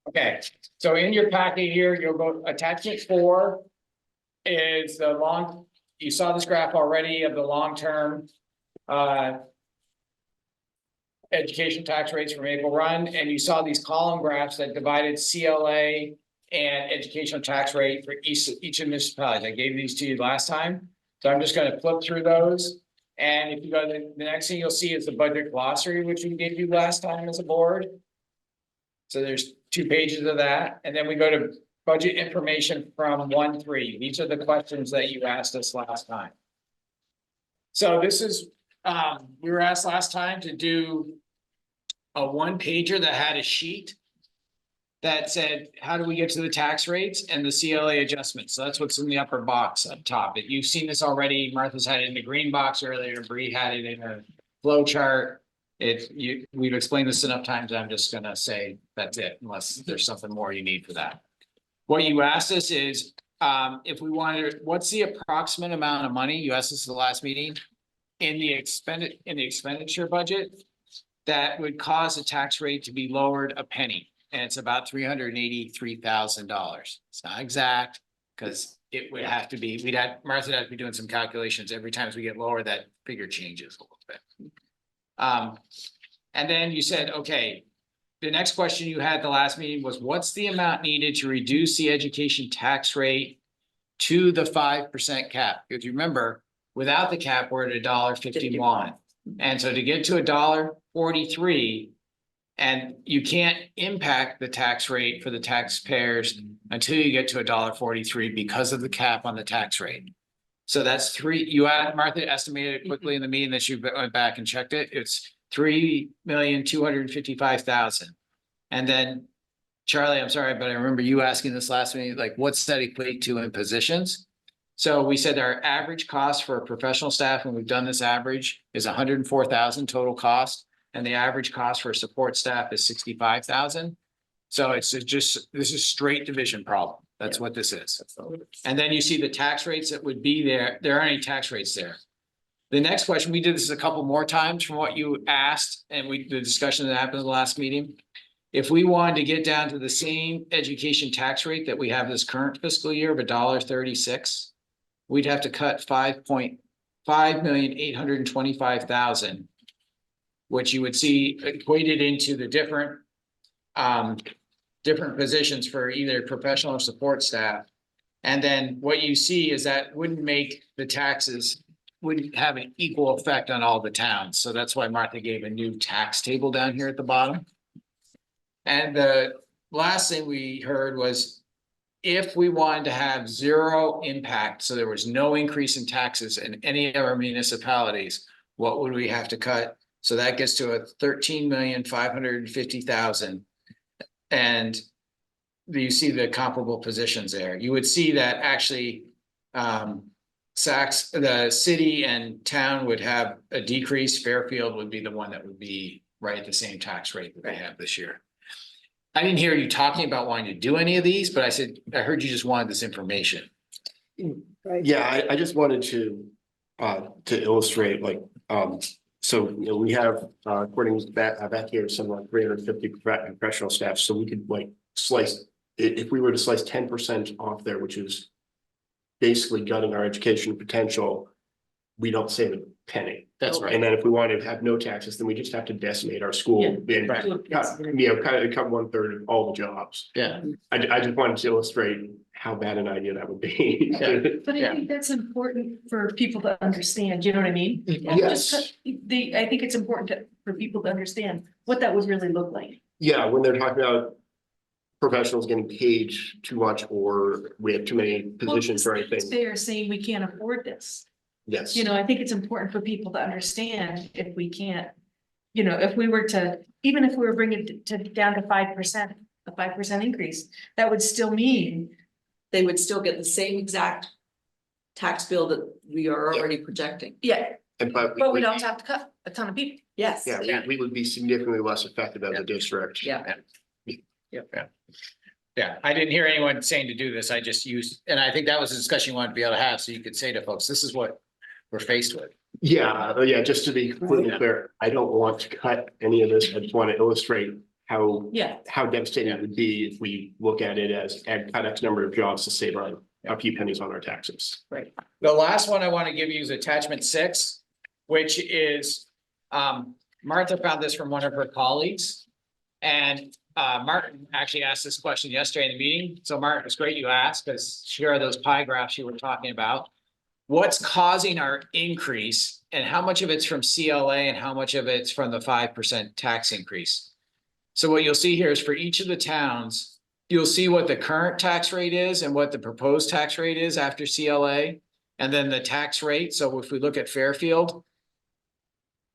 Okay, so in your packet here, you'll go attachment 4 is the you saw this graph already of the long-term education tax rates from Maple Run, and you saw these column graphs that divided CLA and educational tax rate for each municipality. I gave these to you last time, so I'm just gonna flip through those. And if you go to the next thing you'll see is the budget glossary, which we gave you last time as a board. So there's 2 pages of that, and then we go to budget information from 1-3. These are the questions that you asked us last time. So this is, we were asked last time to do a 1-pager that had a sheet that said, how do we get to the tax rates and the CLA adjustments? So that's what's in the upper box up top. You've seen this already. Martha's had it in the green box earlier. Bree had it in her flow chart. We've explained this enough times. I'm just gonna say that's it, unless there's something more you need for that. What you asked us is, if we wanted, what's the approximate amount of money? You asked us at the last meeting in the expenditure budget that would cause the tax rate to be lowered a penny. And it's about $383,000. It's not exact, because it would have to be, Martha would have to be doing some calculations. Every time we get lower, that figure changes a little bit. And then you said, okay, the next question you had at the last meeting was, what's the amount needed to reduce the education tax rate to the 5% cap? Because you remember, without the cap, we're at $1.51. And so to get to $1.43, and you can't impact the tax rate for the taxpayers until you get to $1.43 because of the cap on the tax rate. So that's Martha estimated it quickly in the meeting that you went back and checked it. It's $3,255,000. And then Charlie, I'm sorry, but I remember you asking this last meeting, like, what's that equate to in positions? So we said our average cost for professional staff, and we've done this average, is $104,000 total cost. And the average cost for support staff is $65,000. So it's just, this is straight division problem. That's what this is. And then you see the tax rates that would be there. There aren't any tax rates there. The next question, we did this a couple more times from what you asked, and the discussion that happened in the last meeting. If we wanted to get down to the same education tax rate that we have this current fiscal year of $1.36, we'd have to cut $5,825,000, which you would see equated into the different positions for either professional or support staff. And then what you see is that wouldn't make the taxes, wouldn't have an equal effect on all the towns. So that's why Martha gave a new tax table down here at the bottom. And the last thing we heard was, if we wanted to have zero impact, so there was no increase in taxes in any of our municipalities, what would we have to cut? So that gets to a $13,550,000. And you see the comparable positions there. You would see that actually the city and town would have a decrease. Fairfield would be the one that would be right at the same tax rate that they have this year. I didn't hear you talking about wanting to do any of these, but I heard you just wanted this information. Right. Yeah, I just wanted to illustrate, like, So, you know, we have, according to back here, something like 350 professional staff, so we could like slice, if we were to slice 10% off there, which is basically gutting our education potential, we don't save a penny. That's right. And then if we wanted to have no taxes, then we just have to decimate our school. Yeah. And Right. cut, you know, cut 1/3 of all the jobs. Yeah. I just wanted to illustrate how bad an idea that would be. Yeah. But I Yeah. think that's important for people to understand, you know what I mean? Yes. I think it's important for people to understand what that would really look like. Yeah, when they're talking about professionals getting paid too much or we have too many positions or anything. They are saying we can't afford this. Yes. You know, I think it's important for people to understand if we can't, you know, if we were to, even if we were bringing it to down to 5%, a 5% increase, that would still mean, They would still get the same exact tax bill that we are already projecting. yeah, And but we'd also have to cut a ton of people. Yes. Yeah, we would be significantly less effective as a district. Yeah. Yeah, I didn't hear anyone saying to do this. I just used, and I think that was a discussion you wanted to be able to have, so you could say to folks, this is what we're faced with. Yeah, just to be completely Right. clear, I don't want to cut any of this. I just want to illustrate how Yeah, devastating it would be if we look at it as cut X number of jobs to save a few pennies on our taxes. right. The last one I want to give you is attachment 6, which is, Martha found this from one of her colleagues. And Martin actually asked this question yesterday in the meeting. So Martin, it's great you asked, because here are those pie graphs you were talking about. What's causing our increase and how much of it's from CLA and how much of it's from the 5% tax increase? So what you'll see here is for each of the towns, you'll see what the current tax rate is and what the proposed tax rate is after CLA. And then the tax rate. So if we look at Fairfield,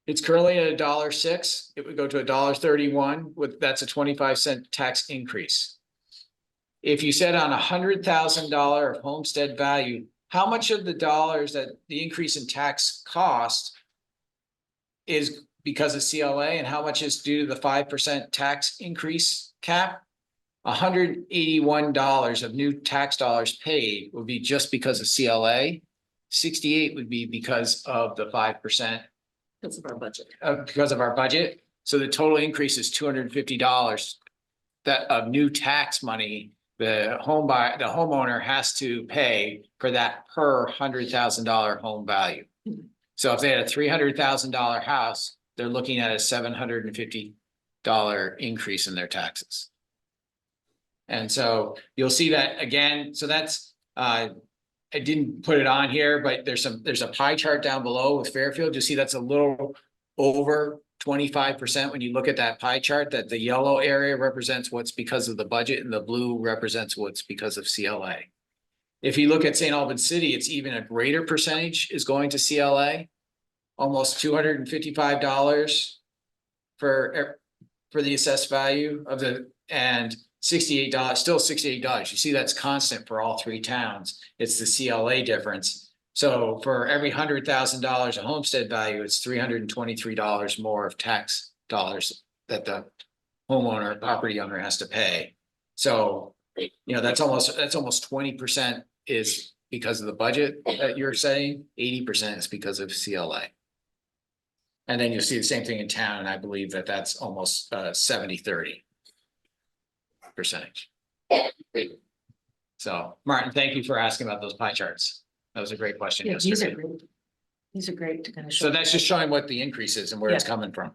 it's currently at $1.06. It would go to $1.31 with, that's a 25-cent tax increase. If you said on $100,000 of homestead value, how much of the dollars that the increase in tax cost is because of CLA and how much is due to the 5% tax increase cap? $181 of new tax dollars paid would be just because of CLA. 68 would be because of the 5%. Because of our budget. Because of our budget. So the total increase is $250 that of new tax money the homeowner has to pay for that per $100,000 home value. So if they had a $300,000 house, they're looking at a $750 increase in their taxes. And so you'll see that again. So that's I didn't put it on here, but there's a pie chart down below with Fairfield. You see that's a little over 25% when you look at that pie chart, that the yellow area represents what's because of the budget and the blue represents what's because of CLA. If you look at St. Albans City, it's even a greater percentage is going to CLA, almost $255 for the assessed value of the, and $68, still $68. You see that's constant for all 3 towns. It's the CLA difference. So for every $100,000 of homestead value, it's $323 more of tax dollars that the homeowner, property owner has to pay. So, you know, that's almost 20% is because of the budget that you're saying, 80% is because of CLA. And then you'll see the same thing in town, and I believe that that's almost 70-30 percentage. So Martin, thank you for asking about those pie charts. That was a great question Yeah, these are yesterday. great. These are great to kind of show. So that's just showing what the increase is and where it's coming from.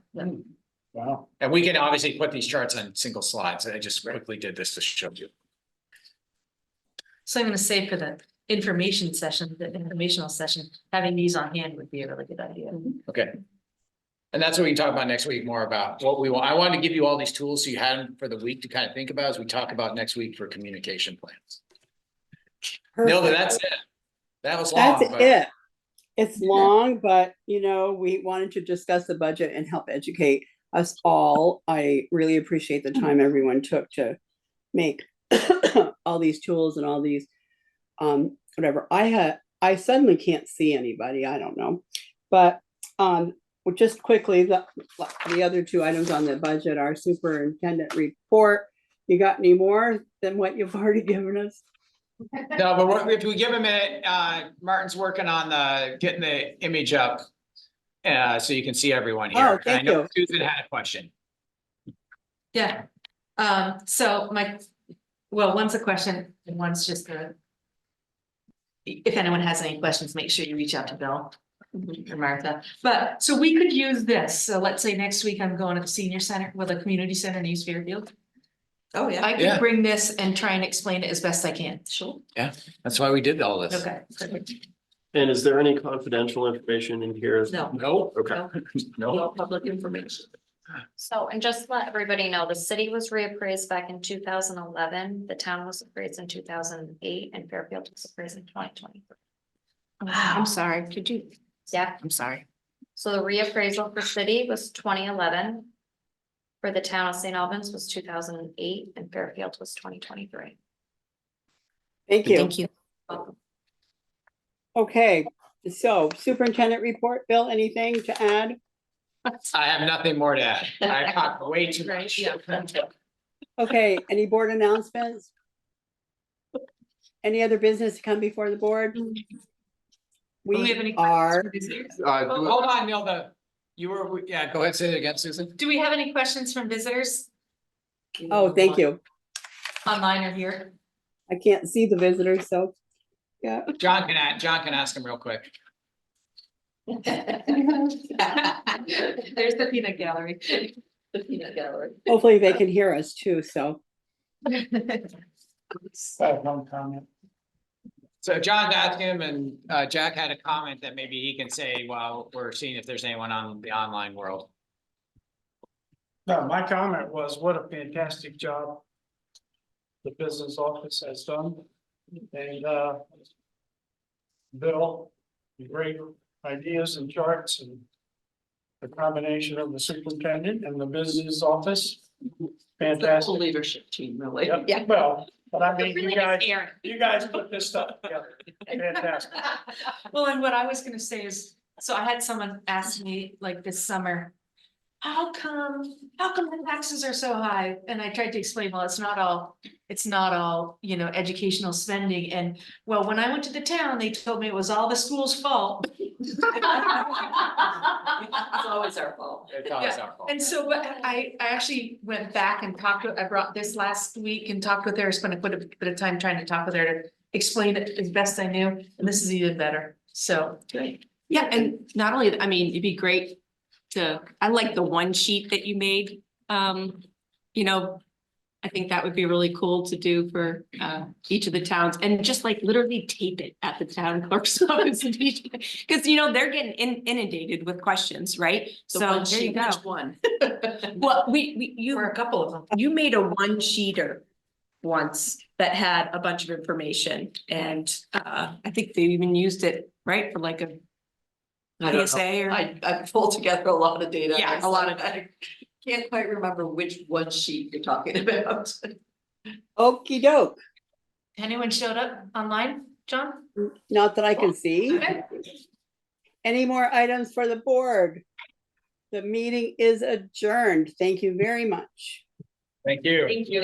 Wow. And we can obviously put these charts on single slides. I just quickly did this to show you. So I'm gonna say for the information session, the informational session, having these on hand would be a really good idea. Okay. And that's what we can talk about next week, more about what we want. I wanted to give you all these tools so you had them for the week to kind of think about as we talk about next week for communication plans. Nilda, that's it. That was long. That's but- it. It's long, but you know, we wanted to discuss the budget and help educate us all. I really appreciate the time everyone took to make all these tools and all these whatever. I suddenly can't see anybody. I don't know. But just quickly, the other 2 items on the budget are superintendent report. You got any more than what you've already given us? No, but if we give a minute, Martin's working on getting the image up so you can see everyone Oh, here. And I thank know you. Susan had a question. Yeah, so one's a question and one's just a. If anyone has any questions, make sure you reach out to Bill or Martha, but, so we could use this, so let's say next week I'm going to the senior center, with a community center in East Fairfield. Oh, yeah. I Yeah. could bring this and try and explain it as best I can. Sure. That's why we did all this. Okay, perfect. And is there any confidential information in here? No. Nope. Okay. No. All public information. So, and just to let everybody know, the city was reappraised back in 2011, the town was appraised in 2008, and Fairfield was appraised in 2023. I'm sorry, could you, Yeah, I'm sorry. so the reappraisal for city was 2011. For the town of St. Albans was 2008, and Fairfield was 2023. Thank you. Thank you. Okay, so superintendent report, Bill, anything to add? I have nothing more to add. I talked way too much. Yeah. Okay, any board announcements? Any other business to come before the board? Do we have any We questions are, from visitors? Hold on, Nilda. You were, yeah, go ahead, say it again, Susan. Do we have any questions from visitors oh, thank you. online or here? I can't see the visitors, so, yeah. John can ask him real quick. There's the peanut gallery. The peanut gallery. Hopefully they can hear us too, so. I have one comment. So John's asked him and Jack had a comment that maybe he can say while we're seeing if there's anyone on the online world. No, my comment was, what a fantastic job the business office has done. And Bill, great ideas and charts, and the combination of the superintendent and the business office. The whole Fantastic. leadership team, really. Yep, Yeah. well, but I mean, Really you guys, nice Aaron. you guys put this stuff together. Fantastic. Well, and what I was gonna say is, so I had someone ask me like this summer. How come the taxes are so high? And I tried to explain, well, it's not all, you know, educational spending. And well, when I went to the town, they told me it was all the school's fault. It's always our fault. It's always our fault. And so what I actually went back and I brought this last week and talked with her, spent a bit of time trying to talk with her to explain it as best I knew, and this is even better, so. Great. Yeah, and not only, I mean, it'd be great I like the one sheet that you made. You know, I think that would be really cool to do for each of the towns, and just like literally tape it at the town clerk's office. Because you know, they're getting inundated with questions, right? The So one there you sheet, go. which one? Well, You were a couple of them. you made a one-sheeter once that had a bunch of information, and I think they even used it, right, for like a I don't know. PSA or. I pulled together a lot of data. Yeah, a lot of- I can't quite remember which one sheet you're talking about. Okey doke, Anyone showed up online, John? not that I can see. Okay. Any more items for the board? The meeting is adjourned. Thank you very much. Thank you. Thank you.